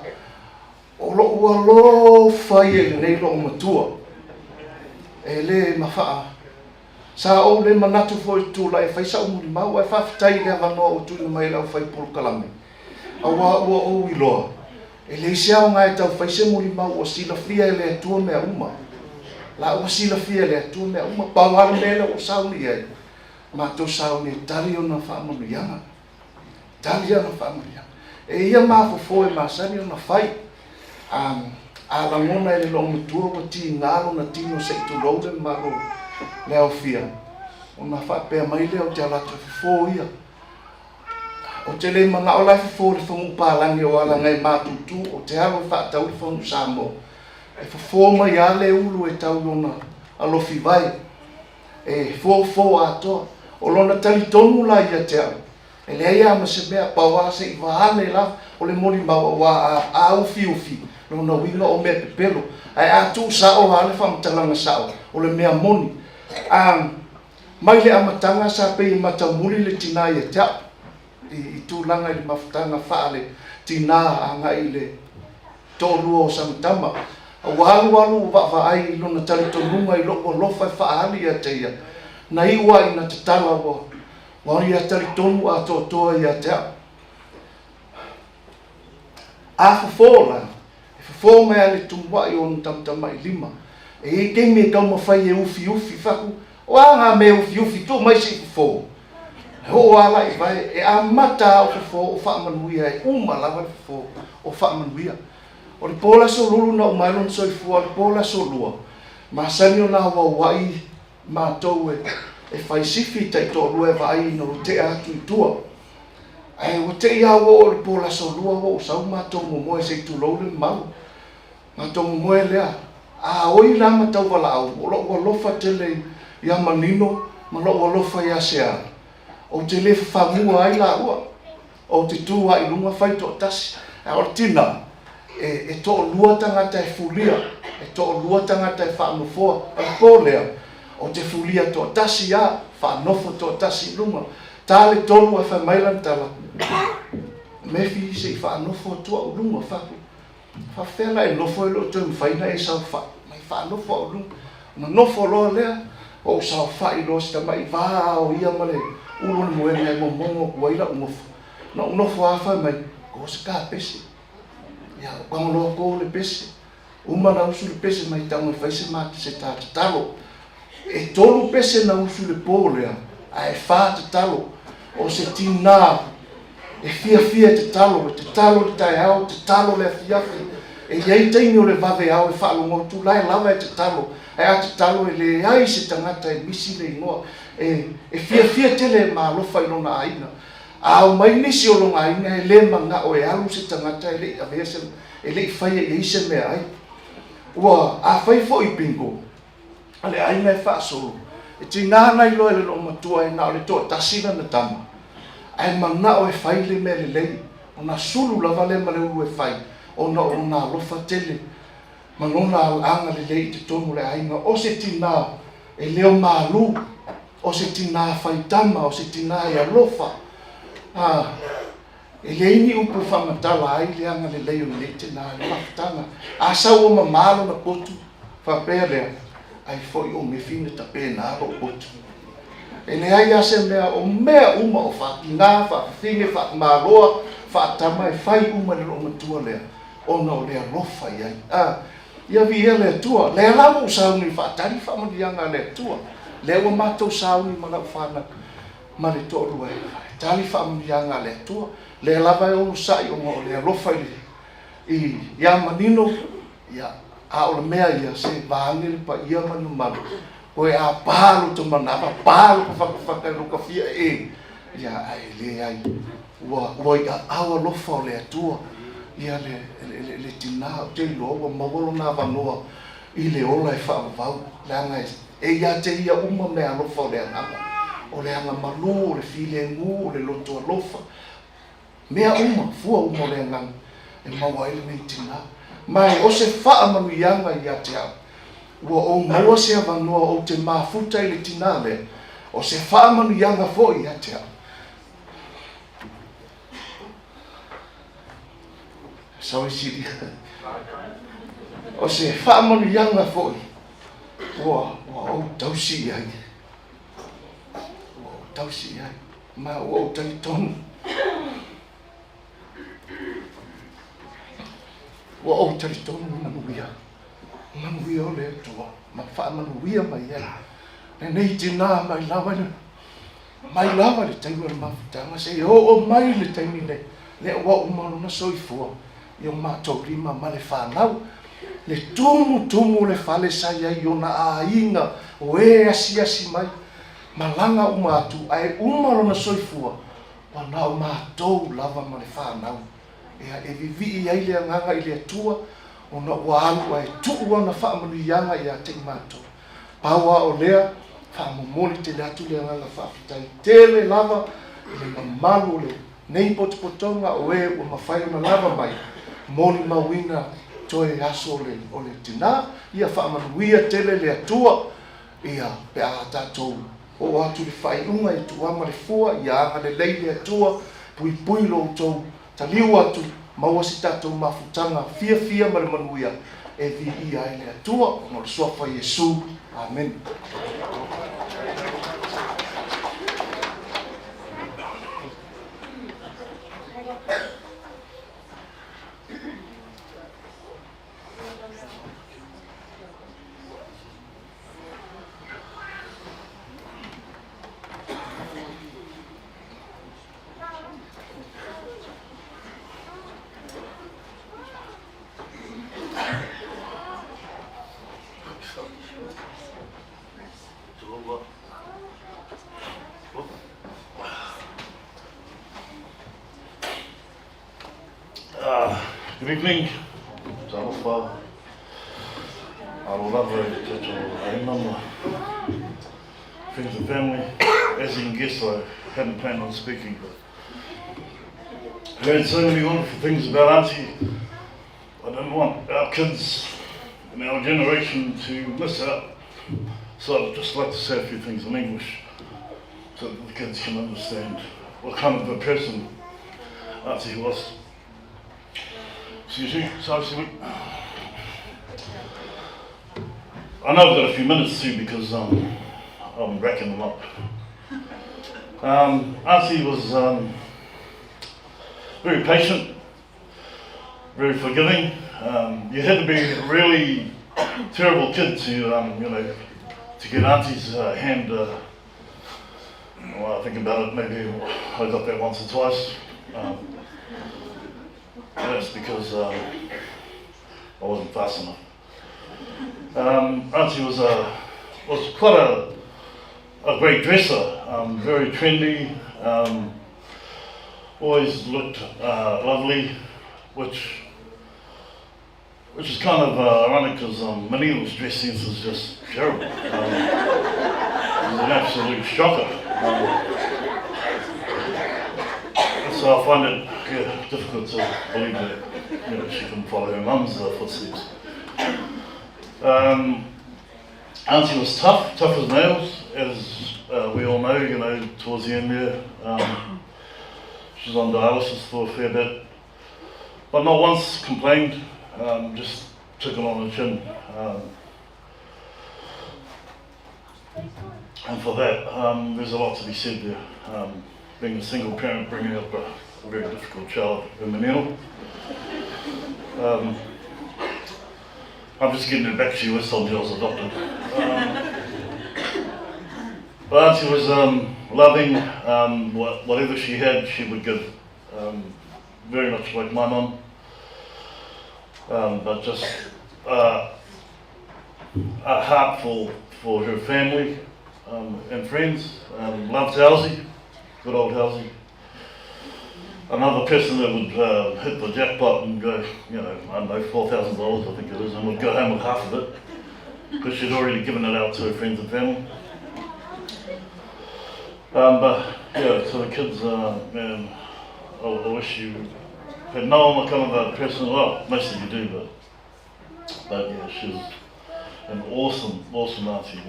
C: O lo ua lofa I ele nei lo matua. E le mawhaa. Sa o le manatu fo I tūla e whaisa o muri mau e whawhitai le wanoa o tūna mai lau whai Pol Kalame. A ua o iloa. E le isiao ngai tau whaise muri mau o sila fia e le atua mea uma. La ua sila fia e le atua mea uma. Pauhara mele o sauni ai. Ma to sauni tari ona whaamanuianga. Tari ona whaamanuianga. E ia mawhafo e masani ona whai. A langona e le longa tua wa ti ngalo na tino se I tulou ma lo leo fia. Ona whapea mai leo te alata fo ia. O te le mana o lai fo le whangu pālangi o ala ngai mātutu o te haro whaatau I whangu Samo. E fo mai a le ulu e tau ona alofi vai. E fo atoa. O lona tali tonu la ia te au. E le ia ma se mea paua se I wahane la o le mori maua wa a ufi. Lona winga o mea pepelo. Ai atu sao hale whamtalanga sao. O le mea moni. Mai le amatanga sa pe I matamuri le tina ia te au. I tūlanga I le mawhatanga whaale tina anga I le tōrua o samtama. A walu wa ai lona tali tonunga I loko lofa whaali ia te ia. Na iwa I na te tala wa ia tari tonu a toa ia te au. A whawhola, e whawhola mea le tumwa I onu tamtama I lima. E kei me kau mawhai e ufi whaku, o anga me ufi tō mai se whawhola. Ho ala I vai, e amata o whawhola o whaamanuia e umalawa whawhola o whaamanuia. O le pola so lulu na umailon soifua, o le pola so lua. Masani o na wawai mātou e whaisifi tai tō lua e vai no te atu I tua. E o te ia o le pola so lua o sau mātou momoe se tulou le mau. Mātou momoe lea. A oi la matau wala au, o lo lofa tele ia manino, ma lo lofa ia sea. O te le whamua ai la ua. O te tua I lunga whai tō tasi. E o tina. E tō lua tangata e fulia. E tō lua tangata e whaanofoa. E pōlea. O te fulia tō tasi a. Whaanofo tō tasi lunga. Tāle tonu e whamailan tala. Mefi se I whaanofo tua o lunga whaku. Whawhela e nofo e lo tō mwhaina e sau wha. Mai whaanofo o lunga. Na nofo loa lea. O sau wha I lo sita mai vāo ia male. Ulo ni moe ngai mongo kuaila unofo. Na unofo a whai mai. Ko se kā pese. Ia, o kangoloa kou le pese. Umana usu le pese mai tango e whaise mati se tā te talo. E tolu pese na usu le pōlea. A e whā te talo. O se tina. E fia te talo. E te talo le tai au. Te talo le fiafi. E iei teini o le vave au e whaalongo tu lai lava e te talo. E a te talo e le ai se tangata e misi le ingoa. E fia tele ma lofa I lona aina. Au mai nisi o longa aina e le manga o e alu se tangata e le avesa e le whai e ise mea ai. Ua a whai fo I pingo. Ale aina e whaasolo. E tingana I loa le lo matua e nao le toa tasina na tama. Ai mana o e whai le mea le lei. O na sulu lava le ma le ulu e whai. O na lofa tele. Manona anga le lei te tomu le aina. O se tina e leo malu.
A: o se tina whaitama, o se tina ia lofa. E leini upu whamatala ai leanga le leo le tina le mafutanga. A sau o mamalo na potu, whapea lea, ai foi o me fine ta pēna aro potu. E le ai ase mea o mea uma o whakina, whakawhinge, whakamaroa, whakatama e whai uma le ronga tua lea. Ona o lea lofa iai. Ia vi ia lea tua. Lea lau sauni whakatari whamadianga lea tua. Lea ua mātou sauni malau whana ma le toru e. Tali whamadianga lea tua. Lea lava e onu sai o lea lofa i ia manino. Ia a o le mea ia se vāngere pa ia manu manu. Koe a pālo to manava, pālo pa whakawhakaruka fia e. Ia ai le ai. Ua i a awa lofa o lea tua. Ia le tina o te loa, ua mawalo nā wanoa i le ola e whaavau. Leanga e ia te ia uma mea lofa o lea ngama. O leanga malu, o le file ngu, o le lotoa lofa. Mea uma, fua uma o lea ngama. E maua ele nei tina. Mai o se wha manu ianga ia te au. Ua o maua se wanoa o te mafuta i le tina le. O se wha manu ianga fo ia te au. Sao siri. O se whamanu ianga foi. Ua o tausi ai. Ua o tausi ai. Ma ua o taitonu. Ua o taitonu manuia. Manuia o le tua. Ma whamanuia mai ai. Ne nei tina mai lava le. Mai lava le taimua le mafutanga. Se o mai le taimi le. Le ua umano na soifua. Yo mātou rima ma le whanau. Le tumu le Falesalafai o na ainga o e asi mai. Malanga o mātou ai umaro na soifua. Wana o mātou lava ma le whanau. Ea e vivi ai le anganga i le atua. O na walu ai tuua na whaamanu ianga i a te mātou. Paua o lea, whaamomoli te le atu le anganga whaafitai. Tele lava, le mamalu le nei potopotonga o e o mawhai o na lava mai. Moli mawina toe aso o le tina, ia whaamanuia tele le atua, ia pe a tātou o atu le whaiunga i tuama le fua, ia anga le lei le atua, pui lo tau, taliu atu, maua si tātou mafutanga, fia ma le manuia, e vi ia e le atua, no le soafa Iesu, amen.
K: Good evening, Taufa. Friends and family. As you can guess, I hadn't planned on speaking, but I heard so many wonderful things about Auntie. I didn't want our kids and our generation to miss out. So I'd just like to say a few things in English so that the kids can understand what kind of a person Auntie was. Excuse me, sorry. I know I've got a few minutes too because I'm racking them up. Auntie was very patient, very forgiving. You had to be a really terrible kid to get Auntie's hand. Well, I think about it, maybe I got that once or twice. That's because I wasn't fast enough. Auntie was quite a great dresser, very trendy, always looked lovely, which is kind of ironic because Manila's dress sense is just terrible. It was an absolute shocker. So I find it difficult to believe that she can follow her mum's footsteps. Auntie was tough as nails, as we all know, you know, towards the end there, she was on dialysis for a fair bit, but not once complained, just took it on the chin. And for that, there's a lot to be said there. Being a single parent, bringing up a very difficult child in Manila. I'm just getting it back to you with something else adopted. But Auntie was loving, whatever she had, she would give. Very much like my mum. But just a heart for her family and friends. Loved Halsey, good old Halsey. Another person that would hit the jackpot and go, you know, I don't know, $4,000 I think it is, and would go home with half of it because she'd already given it out to her friends and family. But yeah, to the kids, man, I wish you had known what kind of a person, well, most of you do, but yeah, she's an awesome auntie.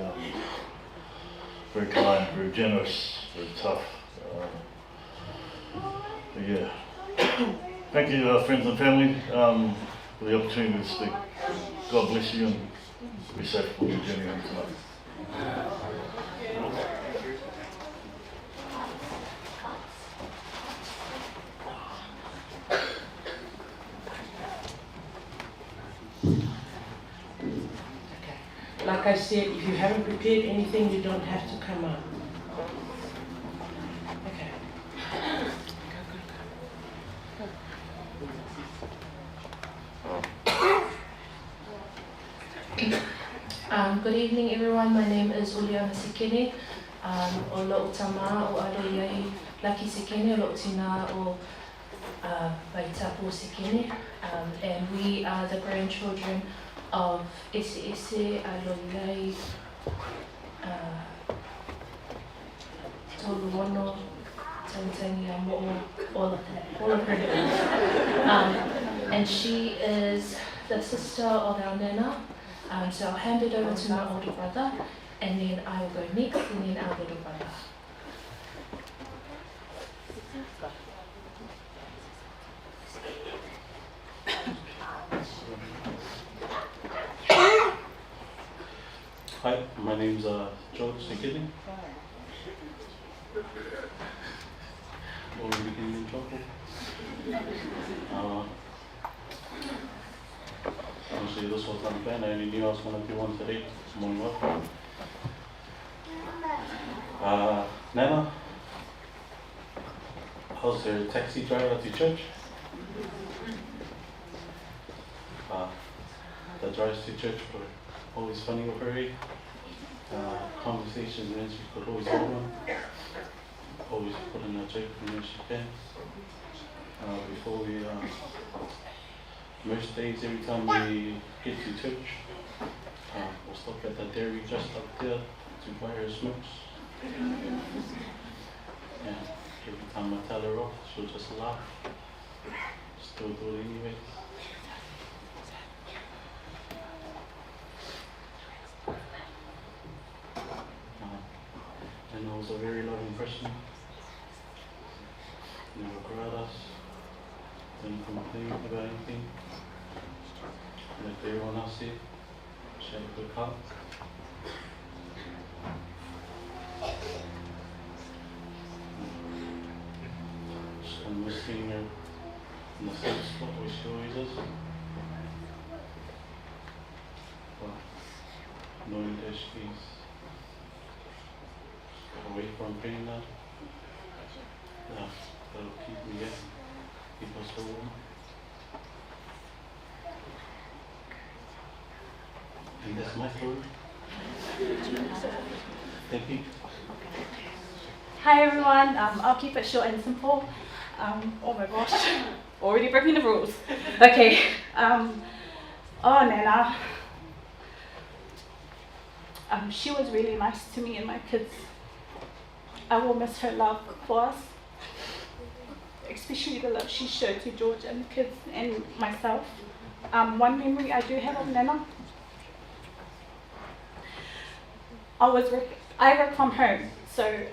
K: Very kind, very generous, very tough. But yeah, thank you, friends and family, for the opportunity to speak. God bless you and be safe for your journey home tonight.
L: Like I said, if you haven't prepared anything, you don't have to come up.
M: Good evening, everyone. My name is Uliana Sikene. O lo utama o aloiai Laki Sikene, o lo utina o Vaitapu Sikene. And we are the grandchildren of Ese aloiai Toluono, Tanzania, Mo'o, all of her names. And she is the sister of our Nana. So I'll hand it over to my older brother, and then I will go next, and then our little brother.
N: Hi, my name's George Sikini. Already getting in trouble. Honestly, this was unplanned. I only knew I was going to do one today. It's morning work. Nana, I was a taxi driver to church. The drives to church were always funny with her. Conversations and she could always hold one. Always put in a joke when she can. Before we most days, every time we get to church, we'll stop at the dairy just up there to buy her smokes. And every time I tell her off, she'll just laugh. Still do it anyway. And I was a very loving person. Never cried us. Didn't complain about anything. Like everyone else did. She had a good heart. I'm just seeing her in the same spot where she always is. But knowing that she's away from pain now, that'll keep me there. Keep us warm. And that's my story. Thank you.
O: Hi everyone, I'll keep it short and simple. Oh my gosh, already breaking the rules. Okay, oh Nana. She was really nice to me and my kids. I will miss her love for us. Especially the love she showed to George and the kids and myself. One memory I do have of Nana. I work from home, So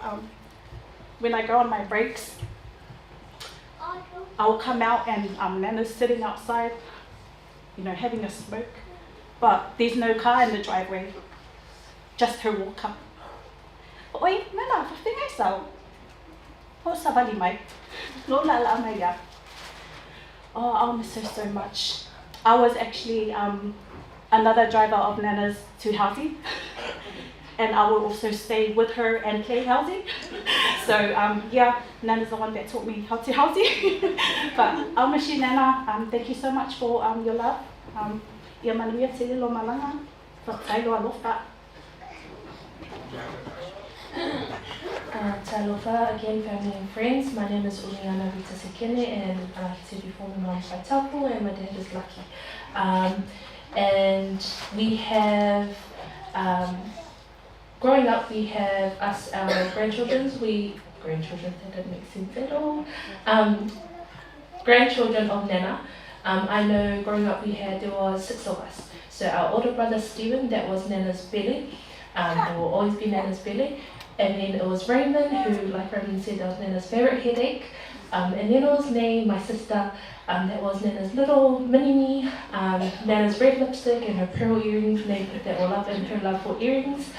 O: when I go on my breaks, I'll come out and Nana's sitting outside, you know, having a smoke. But there's no car in the driveway, just her walker. Oi, Nana, whawhengai sau? Ho sa wali mai? No la la mai ya. Oh, I'll miss her so much. I was actually another driver of Nana's to housing. And I will also stay with her and play housing. So yeah, Nana's the one that taught me how to housing. But I'll miss you, Nana. Thank you so much for your love. Ia manuia te lilo malanga. Whakailoa lofa.
M: Talofa, again, family and friends. My name is Uliana Rita Sekene, and like I said before, my mom's by Taupo and my dad is Lucky. And we have, growing up, we have us, our grandchildren, that didn't make sense at all. Grandchildren of Nana. I know growing up there was 6 of us. So our older brother Stephen, that was Nana's belly. It will always be Nana's belly. And then it was Raymond, who, like Raymond said, that was Nana's favourite headache. And then it was me, my sister, that was Nana's little mini-me, Nana's red lipstick and her pearl earrings, and they put that all up in her love for earrings.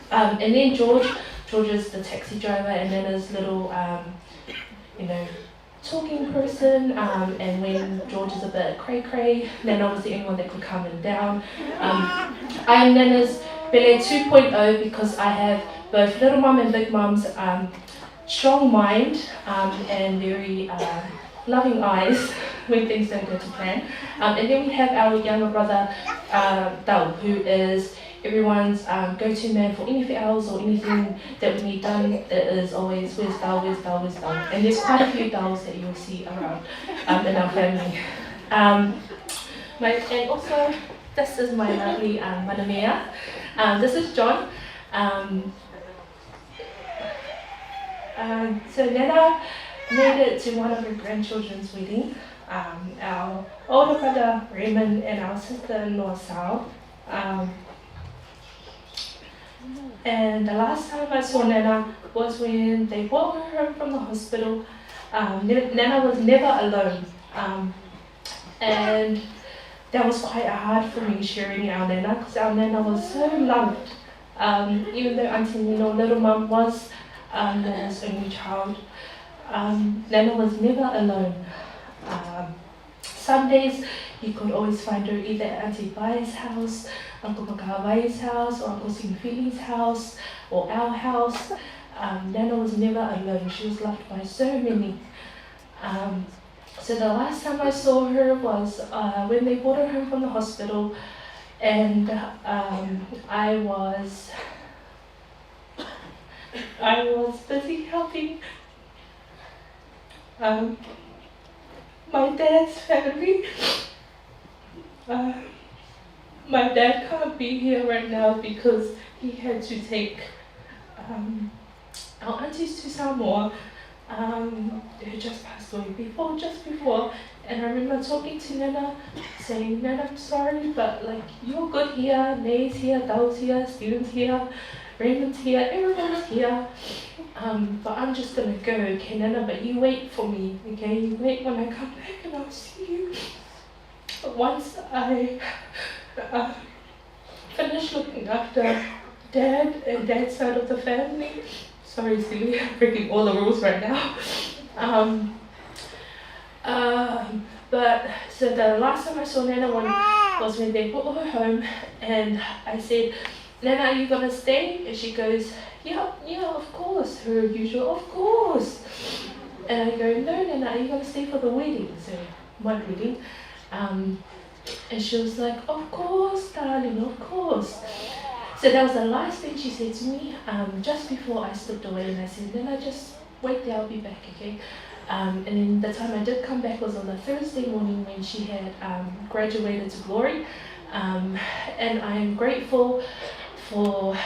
M: And then George is the taxi driver and Nana's little, talking person. And when George is a bit cray-cray, Nana was the only one that could calm him down. I am Nana's Bele 2.0 because I have both little mum and big mum's strong mind and very loving eyes when things don't go to plan. And then we have our younger brother, Dao, who is everyone's go-to man for anything else or anything that we need done. It is always, where's Dao, where's Dao, where's Dao? And there's quite a few Daos that you'll see around in our family. And also, this is my lovely Manamea. This is John. So Nana made it to one of her grandchildren's wedding. Our older brother Raymond and our sister-in-law Sal. And the last time I saw Nana was when they brought her home from the hospital. Nana was never alone. And that was quite hard for me sharing our Nana, because our Nana was so loved. Even though Auntie Nino, little mum, was Nana's only child, Nana was never alone. Some days you could always find her either at Auntie Bai's house, Uncle Autagavaia's house, or Uncle Sinfili's house, or our house. Nana was never alone. She was loved by so many. So the last time I saw her was when they brought her home from the hospital, and I was busy helping my dad's family. My dad can't be here right now because he had to take our aunties to Samoa, who just passed away just before. And I remember talking to Nana, saying, Nana, I'm sorry, but like, you're good here, Nay's here, Dao's here, Steven's here, Raymond's here, everyone's here. But I'm just gonna go, okay, Nana, but you wait for me, okay? You wait when I come back and I'll see you. But once I finished looking after Dad and Dad's side of the family, sorry, Silly, I'm breaking all the rules right now. But so the last time I saw Nana was when they brought her home, and I said, Nana, are you gonna stay? And she goes, yeah, of course. Her usual, of course. And I go, no, Nana, are you gonna stay for the wedding? So my wedding. And she was like, of course, darling, of course. So that was the last thing she said to me, just before I slipped away, and I said, Nana, just wait there, I'll be back, okay? And then the time I did come back was on the Thursday morning when she had graduated to glory. And I am grateful for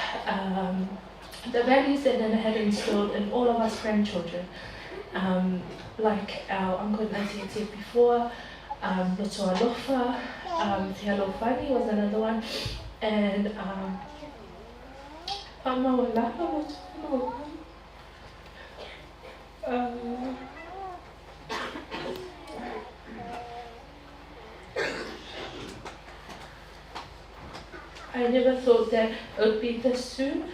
M: the values that Nana had instilled in all of us grandchildren. Like our uncle and auntie had said before, Loto Alofa, Te Alofani was another one, and never thought that it would be this soon.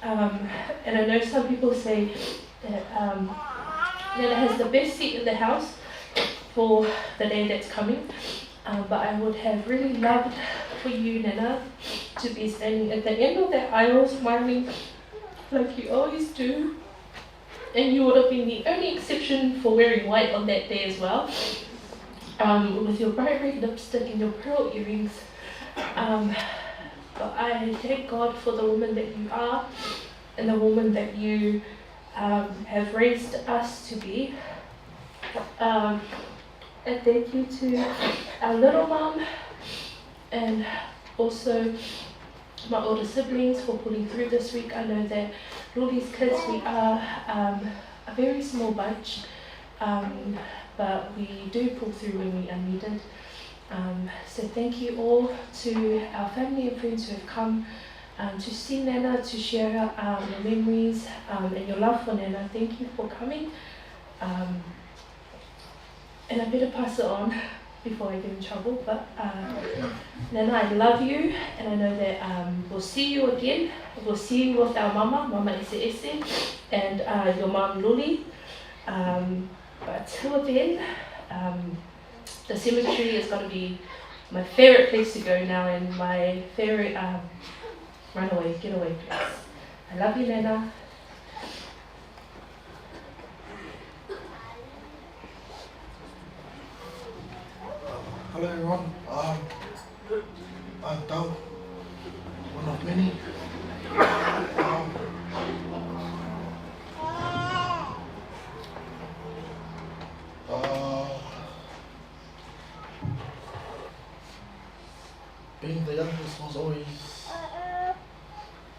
M: And I know some people say that Nana has the best seat in the house for the day that's coming. But I would have really loved for you, Nana, to be standing at the end of that aisle smiling like you always do. And you would have been the only exception for wearing white on that day as well. With your bright red lipstick and your pearl earrings. But I thank God for the woman that you are and the woman that you have raised us to be. And thank you to our little mom and also my older siblings for pulling through this week. I know that Luli's kids, we are a very small bunch, but we do pull through when we are needed. So thank you all to our family and friends who have come to see Nana, to share your memories and your love for Nana. Thank you for coming. And I better pass it on before I get in trouble. But Nana, I love you, and I know that we'll see you again. We'll see you with our Mama NZST, and your mom Luli. But till then, the cemetery is going to be my favourite place to go now, and my favourite runaway, getaway place. I love you, Nana.
P: Hello everyone, I'm Tau, one of many. Being the youngest was always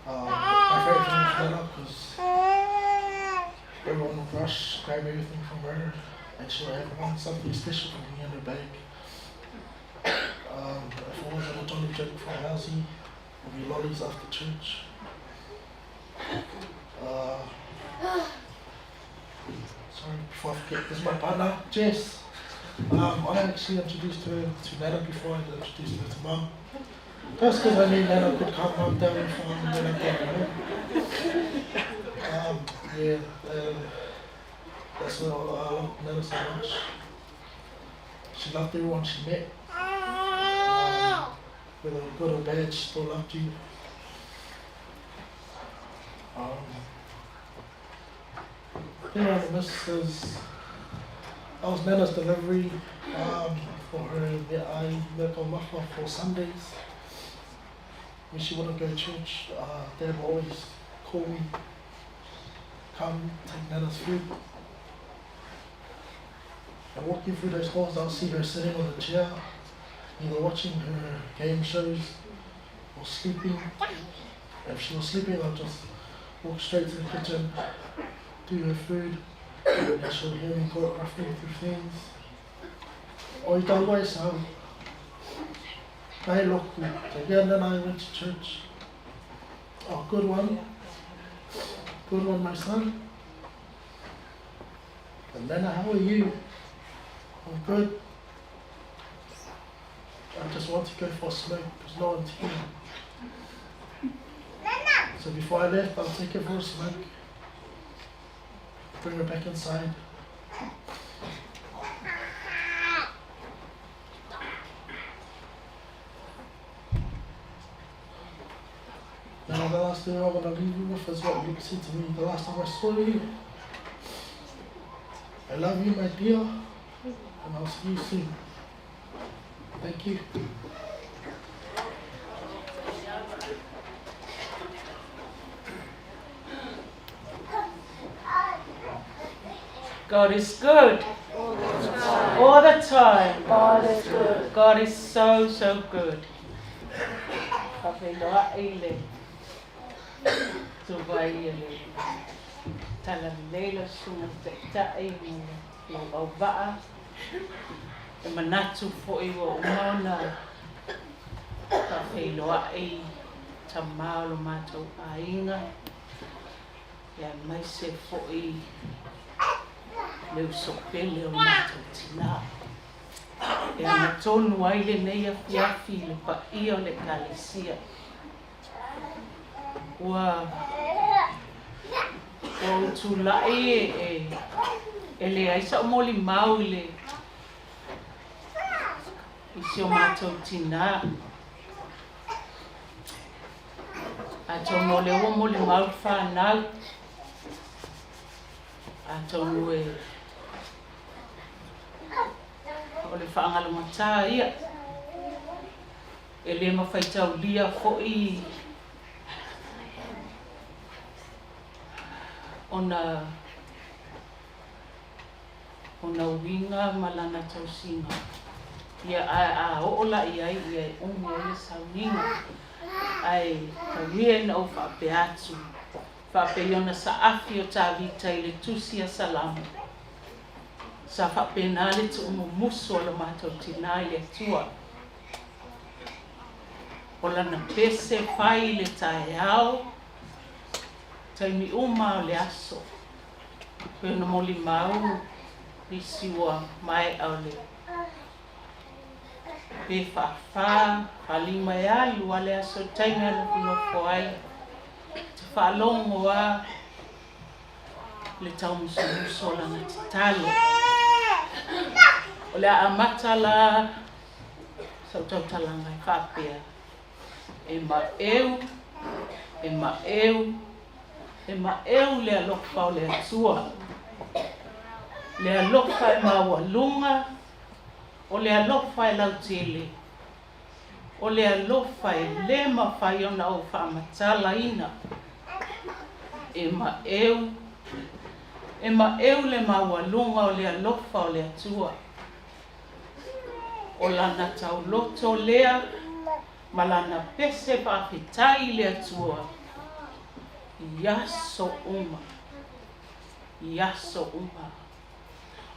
P: my favourite thing to learn up, because everyone would rush, grab everything from her, and she would have something special for me in her bag. If I was at a Johnny Joke from Housey, it would be lollies after church. Sorry, before I forget, this is my partner, Jess. I actually introduced her to Nana before I introduced her to Mum. Just because I knew Nana could come home down and from when I came home. That's why I love Nana so much. She loved everyone she met. Whether good or bad, she still loved you. The thing I miss is I was Nana's delivery for her medical muffler for Sundays. When she wouldn't go to church, Dad would always call me, come take Nana's food. And walking through those halls, I'll see her sitting on a chair, either watching her game shows or sleeping. If she was sleeping, I'll just walk straight to the kitchen, do her food, and she'll hear me ruffling through things. Oi tauai sao. Kai loku. So yeah, then I went to church. Oh, good one. Good one, my son. And Nana, how are you? I'm good. I just want to go for a smoke because no one's here. So before I left, I'll take her for a smoke. Bring her back inside. Now the last thing I want to leave you with is what you said to me the last time I saw you. I love you, my dear, and I'll see you soon. Thank you.
Q: God is good. All the time. God is good. God is so, so good. Whawhenua eile. Tuwai ele. Tala leila sunga te tae mo au waa. E manatu fo iwa umona. Whawhenua e tamalo matou ainga. Ia mai se fo leu sopele o mātou tina. e ana tonu ai le nei a fiafi le pa ia o le kalesia. Ua tūlai e le aisa o moli mau i le isi o mātou tina. A tonu le ua moli mau whanau. A tonu o le whaangalunga tā ia. E le mawhaitau lia fo'i ona winga malana tausinga. Ia a oola i ai ia unga ia sauninga. Ai kawie na o whape atu. Whape iona sa afi o tā vita i le tusi a salamu. Sa whape nāle tu umumuso o le mātou tina i le tua. O lana pese whai le tae au. Taimi uma o le aso. Peo na moli mau nisi ua mai au le. Pe whawha, whalima e alu a le aso taimi anu pinofo ai. Te whaalongo a le tau muso o lana te talo. O le a matala sau tau talanga i whapea. E ma eu le alofa o le atua. Le alofa e mawalunga. O le alofa e lautele. O le alofa e le mawhai ona o whaamatala ina. E ma eu le mawalunga o le alofa o le atua. O lana tau loto lea. Malana pese whaafitai le atua. Yaso uma.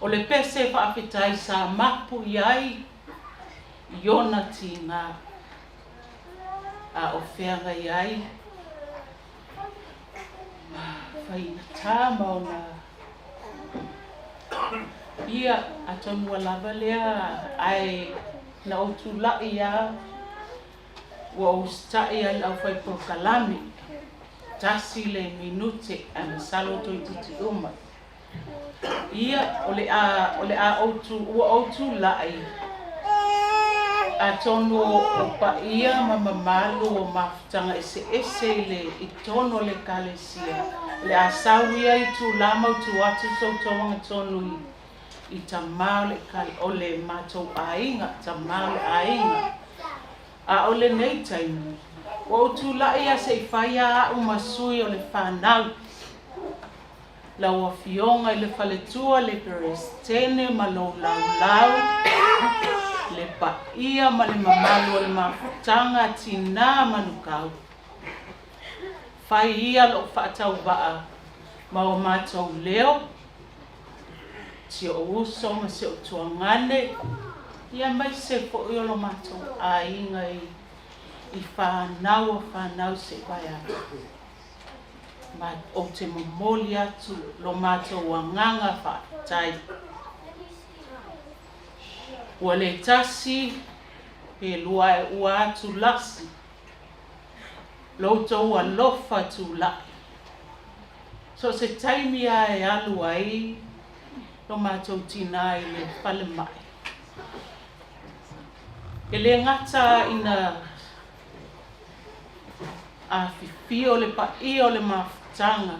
Q: O le pese whaafitai sa mapu iai. Iona tina. A ofeanga iai. Whaina tāma o na. Ia atonua lava lea. Ai na o tūlai ia. Ua ustai ai au whai prokalami. Tasi le minute ana salo toi titi uma. Ia ole a outu lai. A tono o pa ia mamamalu o mafutanga ese le i tono le kalesia. Le a sauia i tu lama o tu atu so tonga tonu i tamau le kale o le matou ainga, tamau le ainga. A ole nei taimi. O tūlai a se whaia au masui o le whanau. La ua fionga i le whaletua le perestene ma lo lau. Le paia ma le mamalu o le mafutanga tina manukau. Whai ia lo whaatau waa ma o mātou leo. Si o uso ma se o tuangane. Ia mai se po i o lo mātou a inga i whanau se vai atu. Ma o te momoli atu lo mātou wanganga whaatai. Ua le tasi pe lua e ua atu lasi. Loutou a lofa tu lai. So se taimi a e alu ai lo mātou tina i le whale mai. E le ngata ina a fifi o le pa'i o le mafutanga.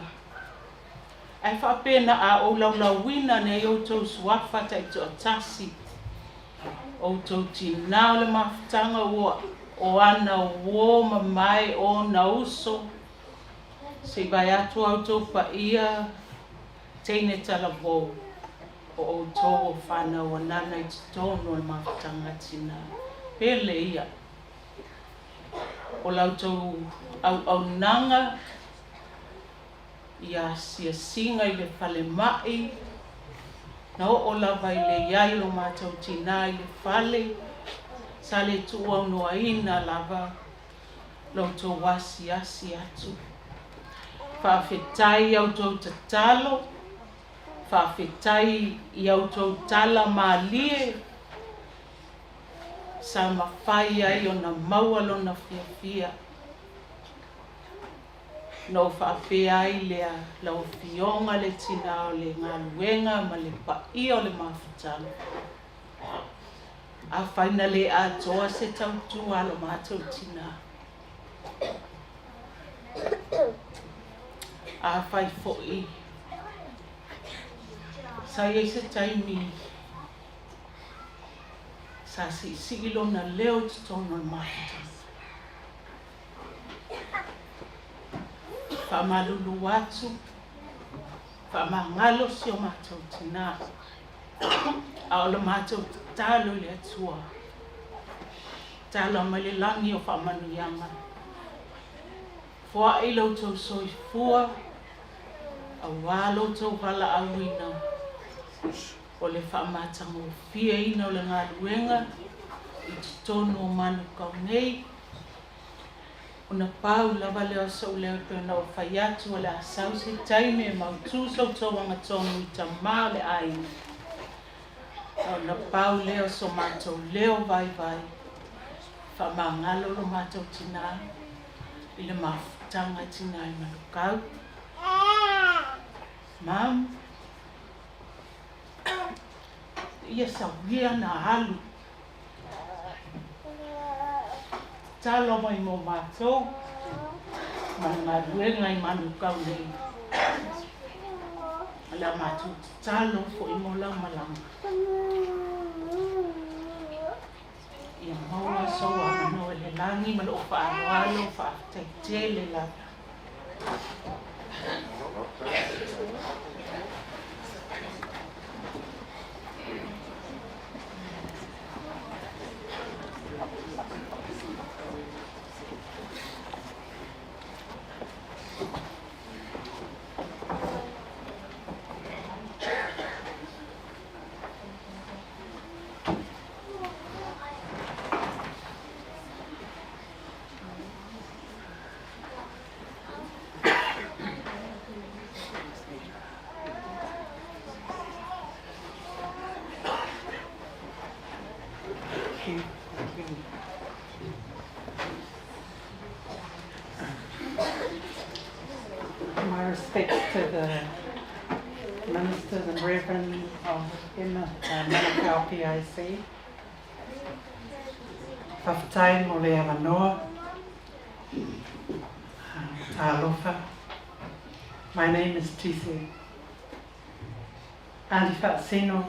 Q: Ai whapena a o laulawina ne i outou suafa ta i toa tasi. Outou tina o le mafutanga o ana uo mamai o na uso. Se vai atu outou pa'ia teine talavou. O outou o whanau anana i titono o le mafutanga tina. Pele ia. O lautou au nanga ia singa i le whale mai. Na o lava i le iai lo mātou tina i le whale. Sa le tua noa ina lava lautou wasi atu. Whawhetai autou tatalo. Whawhetai i autou tala maalie. sa mawhai ai o na maua lona fia. No whaapea ai lea lau fionga le tina o le ngā luenga ma le pai o le mawhitanga. A whaina le a toa se tautua lo mātou tina. A whai fo'i. Sa iei se taimi. Sa si ilo na leo tutono le mawhitanga. Whamalulu watu, whamangalo si o mātou tina. A o le mātou talo le atua. Talo mai le langi o whamanuianga. Fua i loutou soifua, a wā loutou wala auina. O le whamatanga o fia ina o le ngā luenga, I tonu o manu kaunei. Una pau lava leo sa uleo pēna o whai atu o le asau se taime e mautu sau tauanga tonu I tamā le aina. Una pau leo so mātou leo vai. Whamangalo lo mātou tina. I le mawhitanga tina I manukau. Mam. Ia sa wia na halu. Talo mai mo mātou, ngā ruenga I manukau nei. Ala mātou talo fo I mo lau malanga. Ia maua soa mano e le langi malo o whaaloalo, whaafteite le la.
R: My respects to the ministers and reverends of Manukau PIC. Whawhtai mo le awanoa, Tālofa. My name is Tisi. Auntie Fa'asino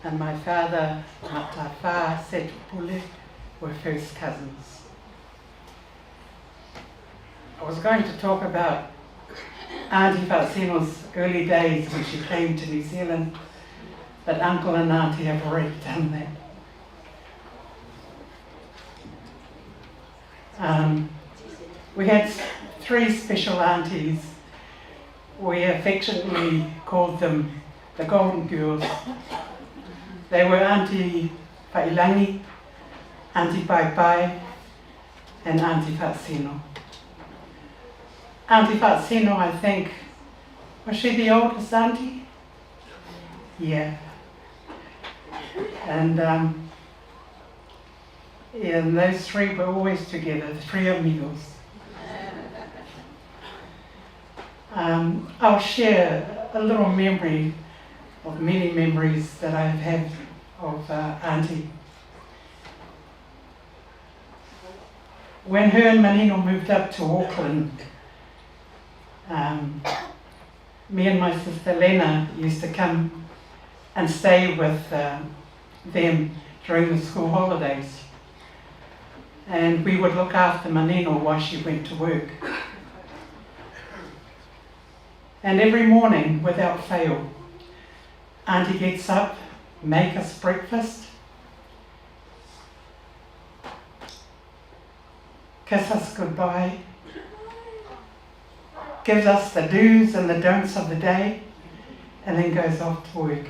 R: and my father, Taufa'asino'i'uputu'uoleatunu'u, were first cousins. I was going to talk about Auntie Fa'asino's early days when she came to New Zealand, but Uncle and Auntie have already done that. We had three special aunties. We affectionately called them the Golden Girls. They were Auntie Pa'ilangi, Auntie Pai Pai, and Auntie Fa'asino. Auntie Fa'asino, I think, was she the oldest auntie? Yeah. And and those three were always together, the three amigos. I'll share a little memory of many memories that I've had of Auntie. When her and Manino moved up to Auckland, me and my sister Lena used to come and stay with them during the school holidays. And we would look after Manino while she went to work. And every morning, without fail, Auntie gets up, make us breakfast, kiss us goodbye, gives us the do's and the don'ts of the day, and then goes off to work.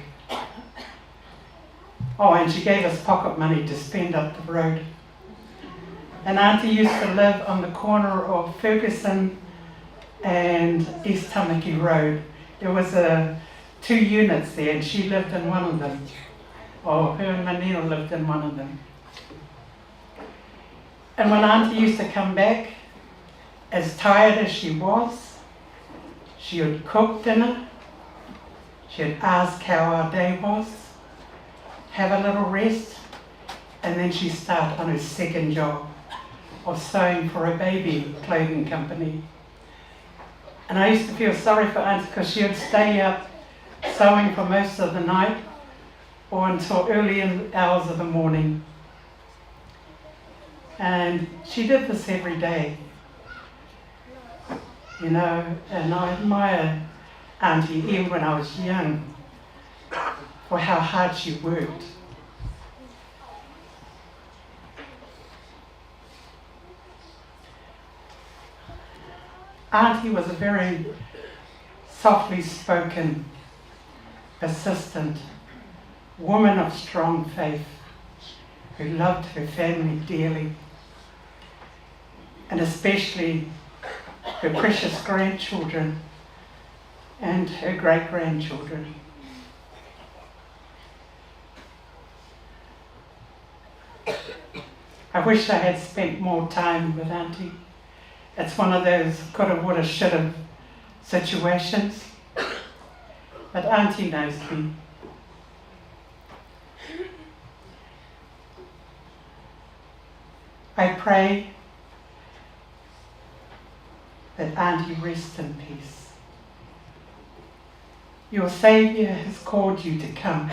R: Oh, and she gave us pocket money to spend up the road. And Auntie used to live on the corner of Ferguson and East Tamaki Road. There was 2 units there, and she lived in one of them. Oh, her and Manino lived in one of them. And when Auntie used to come back, as tired as she was, she would cook dinner, she would ask how our day was, have a little rest, and then she'd start on her second job of sewing for a baby clothing company. And I used to feel sorry for Auntie because she would stay up sewing for most of the night or until early in the hours of the morning. And she did this every day, you know, and I admire Auntie even when I was young for how hard she worked. Auntie was a very softly spoken, persistent woman of strong faith who loved her family dearly, and especially her precious grandchildren and her great-grandchildren. I wish I had spent more time with Auntie. It's one of those coulda, woulda, shoulda situations, but Auntie knows me. I pray that Auntie rests in peace. Your Saviour has called you to come,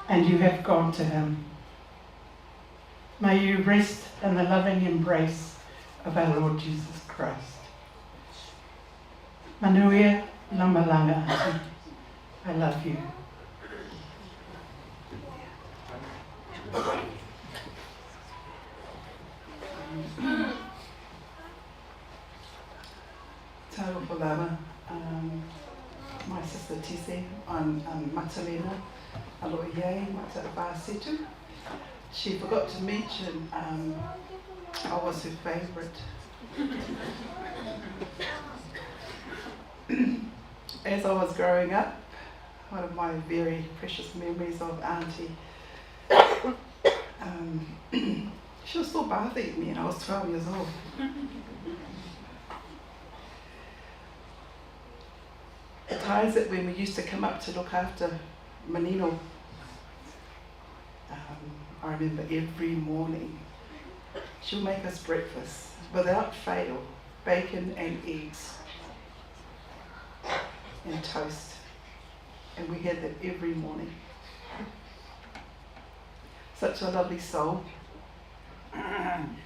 R: and you have gone to him. May you rest in the loving embrace of our Lord Jesus Christ. Manuia Lamalanga, Auntie. I love you.
S: Taufa'asino'i'uputu'uoleatunu'u, my sister Tise on Matalena, Aloiai, Taufa'asino'i'uputu'uoleatunu'u. She forgot to mention I was her favourite. As I was growing up, one of my very precious memories of Auntie, she was still bathing me and I was 12 years old. The times that when we used to come up to look after Manino, I remember every morning she'll make us breakfast without fail, bacon and eggs and toast, and we had that every morning. Such a lovely soul. And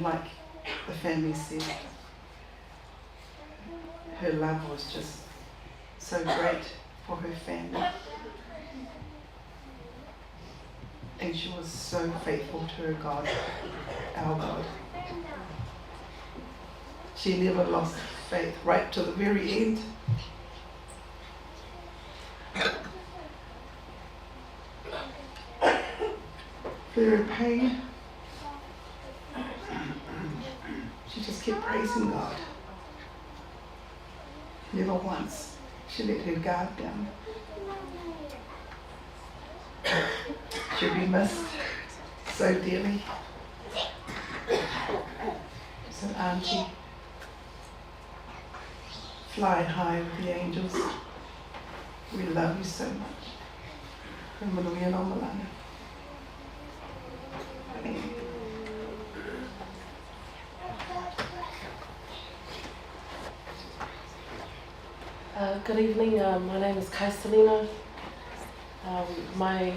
S: like the family said, her love was just so great for her family. And she was so faithful to her God, our God. She never lost faith right to the very end. Through her pain, she just kept praising God. Never once she let her guard down. She'll be missed so dearly. So Auntie, fly high with the angels. We love you so much. Manuia Lamalanga.
L: Good evening, my name is Kaisalina. My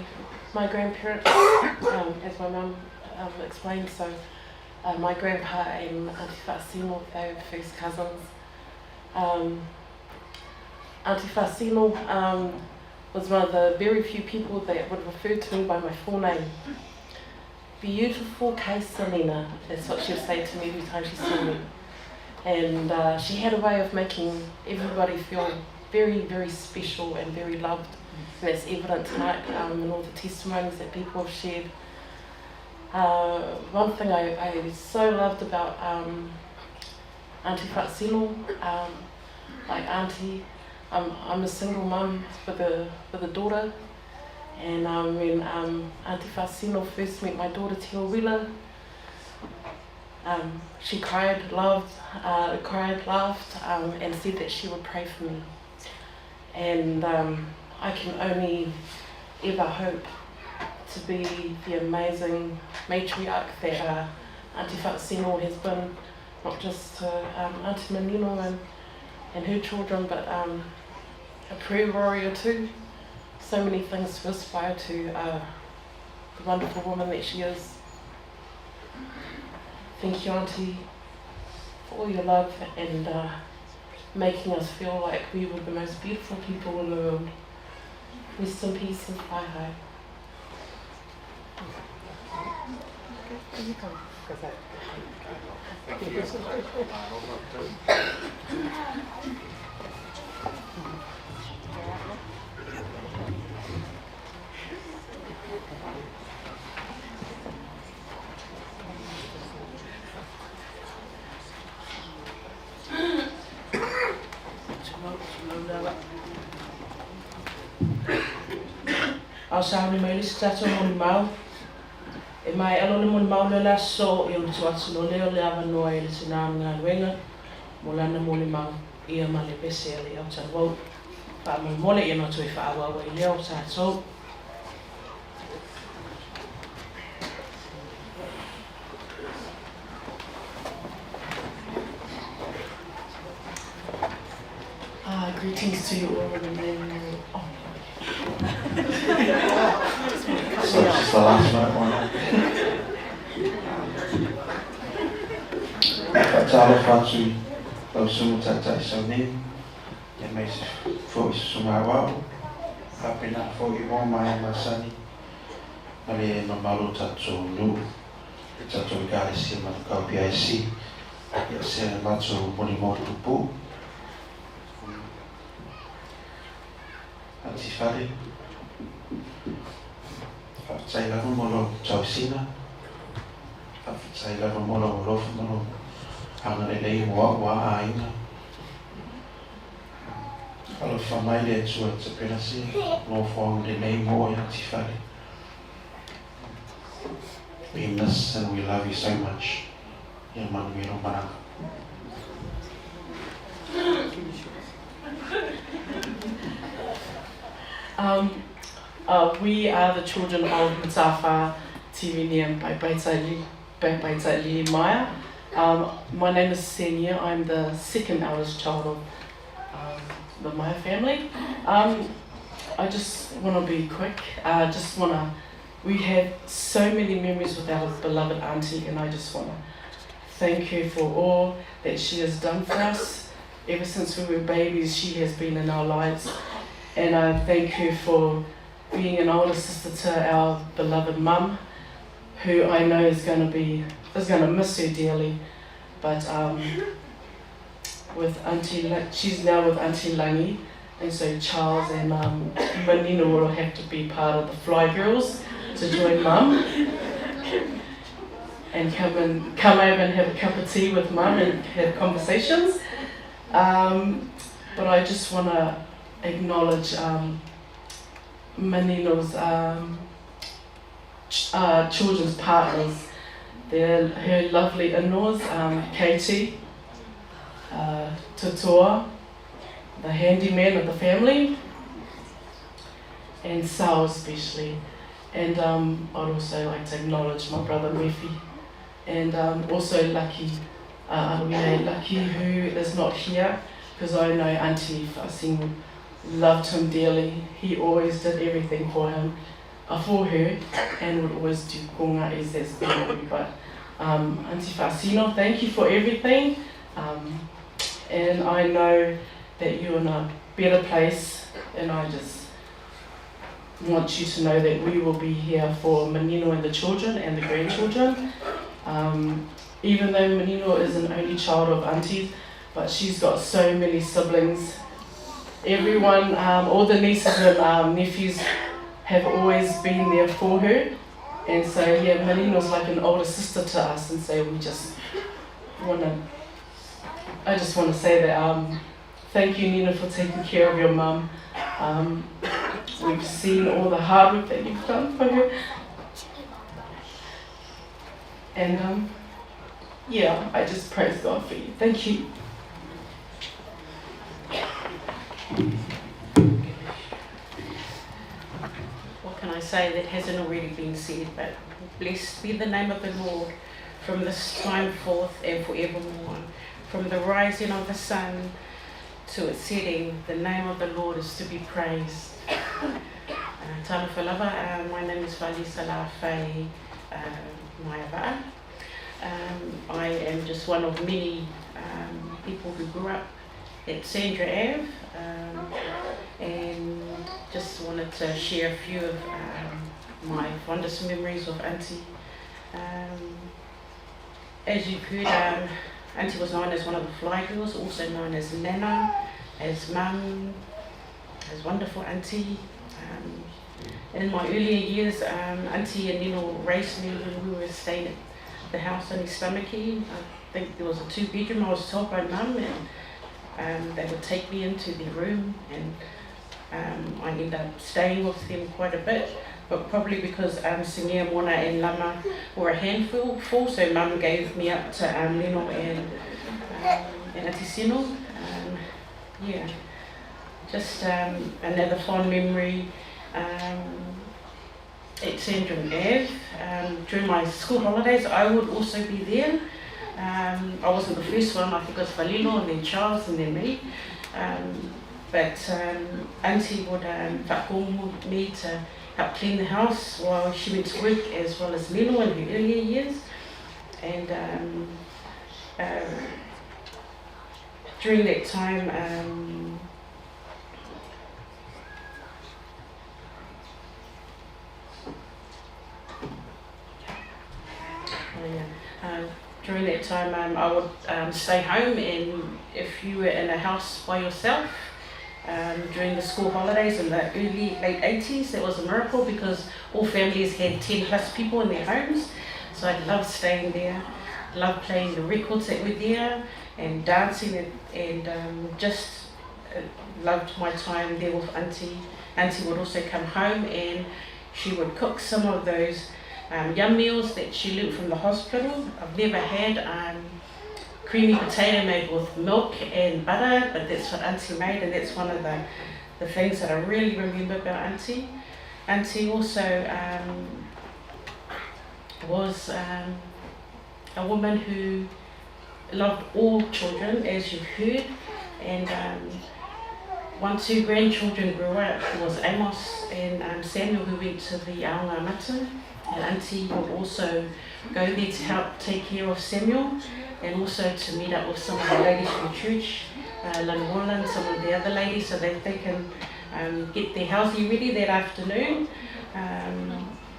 L: grandparents, as my mum explained, so my grandpa and Auntie Fa'asino, they were first cousins. Auntie Fa'asino was one of the very few people that would refer to me by my full name. Beautiful Kaisalina, that's what she would say to me every time she saw me. And she had a way of making everybody feel very, very special and very loved. And that's evident tonight in all the testimonies that people have shared. One thing I so loved about Auntie Fa'asino, like Auntie, I'm a single mum with a daughter, And when Auntie Fasino first met my daughter Te Wila, she cried, laughed, and said that she would pray for me. And I can only ever hope to be the amazing matriarch that Auntie Fa'asino has been, not just to Auntie Manino and her children, but a prayer warrior too. So many things to aspire to, the wonderful woman that she is. Thank you, Auntie, for all your love and making us feel like we were the most beautiful people in the world. Rest in peace and fly high.
T: Au sa ni mai lisi tato moni mau. E mai alo le moni mau le la so e o tu atu no leo le ava noa e le tina ngā luenga. Mo lana moni mau ia ma le pese e le au ta wau. Pa mo mole e no tu e wha awa wa i leo ta tau. Greetings to you all in the name of
C: So just the last one. Talo whatui au sumu tatai sauni e mai se fo suma wau hapena fo I mo mai masani ale no malo tatso nu tatso gale si ma ka PIC ya se matso moni mo tupu Antifale Faftai lava molo tausina Faftai lava molo lofu molo Hangalelei wa aina Alo whamai le tua te penasi No whong le nei mo Antifale We miss and we love you so much Ya manuelo maranga
T: We are the children of Matafa Tivini and Baitaili Maya. My name is Senia. I'm the second eldest child of the Maya family. I just want to be quick. We have so many memories with our beloved auntie, and I just want to thank her for all that she has done for us. Ever since we were babies, she has been in our lives. And I thank her for being an older sister to our beloved mum, who I know is going to miss her dearly. But with Auntie, she's now with Auntie Langi, and so Charles and Manino will have to be part of the Fly Girls to join Mum and come over and have a cup of tea with Mum and have conversations. But I just want to acknowledge Manino's children's partners. They're her lovely in-laws, Katie, Tutua, the handyman of the family, and Sal especially. And I'd also like to acknowledge my brother Murphy, and also Lucky, Lucky who is not here, because I know Auntie Fa'asino loved him dearly. He always did everything for him, for her, and would always do konga as that's family. But Auntie Fa'asino, thank you for everything, and I know that you're in a better place, and I just want you to know that we will be here for Manino and the children and the grandchildren. Even though Manino is an only child of Auntie's, but she's got so many siblings. Everyone, all the nieces and nephews have always been there for her. And so, yeah, Manino's like an older sister to us, and so I just want to say that thank you, Nina, for taking care of your mum. we've seen all the hard work that you've done for her. And yeah, I just praise God for you. Thank you.
J: What can I say that hasn't already been said? But blessed be the name of the Lord from this time forth and forevermore. From the rising of the sun to its setting, the name of the Lord is to be praised. Taufa'asino'i'uputu'uoleatunu'u, my name is Falesalafai. I am just one of many people who grew up at Sandra Ave, and just wanted to share a few of my fondest memories of Auntie. As you've heard, Auntie was known as one of the fly girls, also known as Nana, as Mum, as wonderful Auntie. In my earlier years, Auntie and Nino raised me when we were staying at the house in Stomachy. I think there was a 2-bedroom, I was told by Mum, and they would take me into their room, and I ended up staying with them quite a bit, but probably because Singia, Mona and Lama were a handful, so Mum gave me up to Nino and Auntie Sino. Yeah, just another fond memory. At Sandra Ave, during my school holidays, I would also be there. I wasn't the first one, I think it was Valilo and then Charles and then me. But Auntie would whakomu me to help clean the house while she went to work, as well as Lilo in her earlier years. And during that time, I would stay home, and if you were in a house by yourself during the school holidays in the late 80s, that was a miracle because all families had 10+ people in their homes. So I loved staying there, loved playing the records that were there and dancing, and just loved my time there with Auntie. Auntie would also come home and she would cook some of those yum meals that she learnt from the hospital. I've never had creamy potato made with milk and butter, but that's what Auntie made, and that's one of the things that I really remember about Auntie. Auntie also was a woman who loved all children, as you've heard, and once her grandchildren grew up, there was Amos and Samuel, who went to the Aonga Mata. And Auntie would also go there to help take care of Samuel, and also to meet up with some of the ladies from church, Lanwala and some of the other ladies, so that they can get their housey ready that afternoon.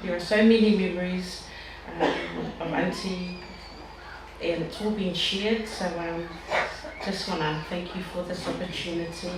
J: There are so many memories of Auntie, and it's all been shared, so just want to thank you for this opportunity.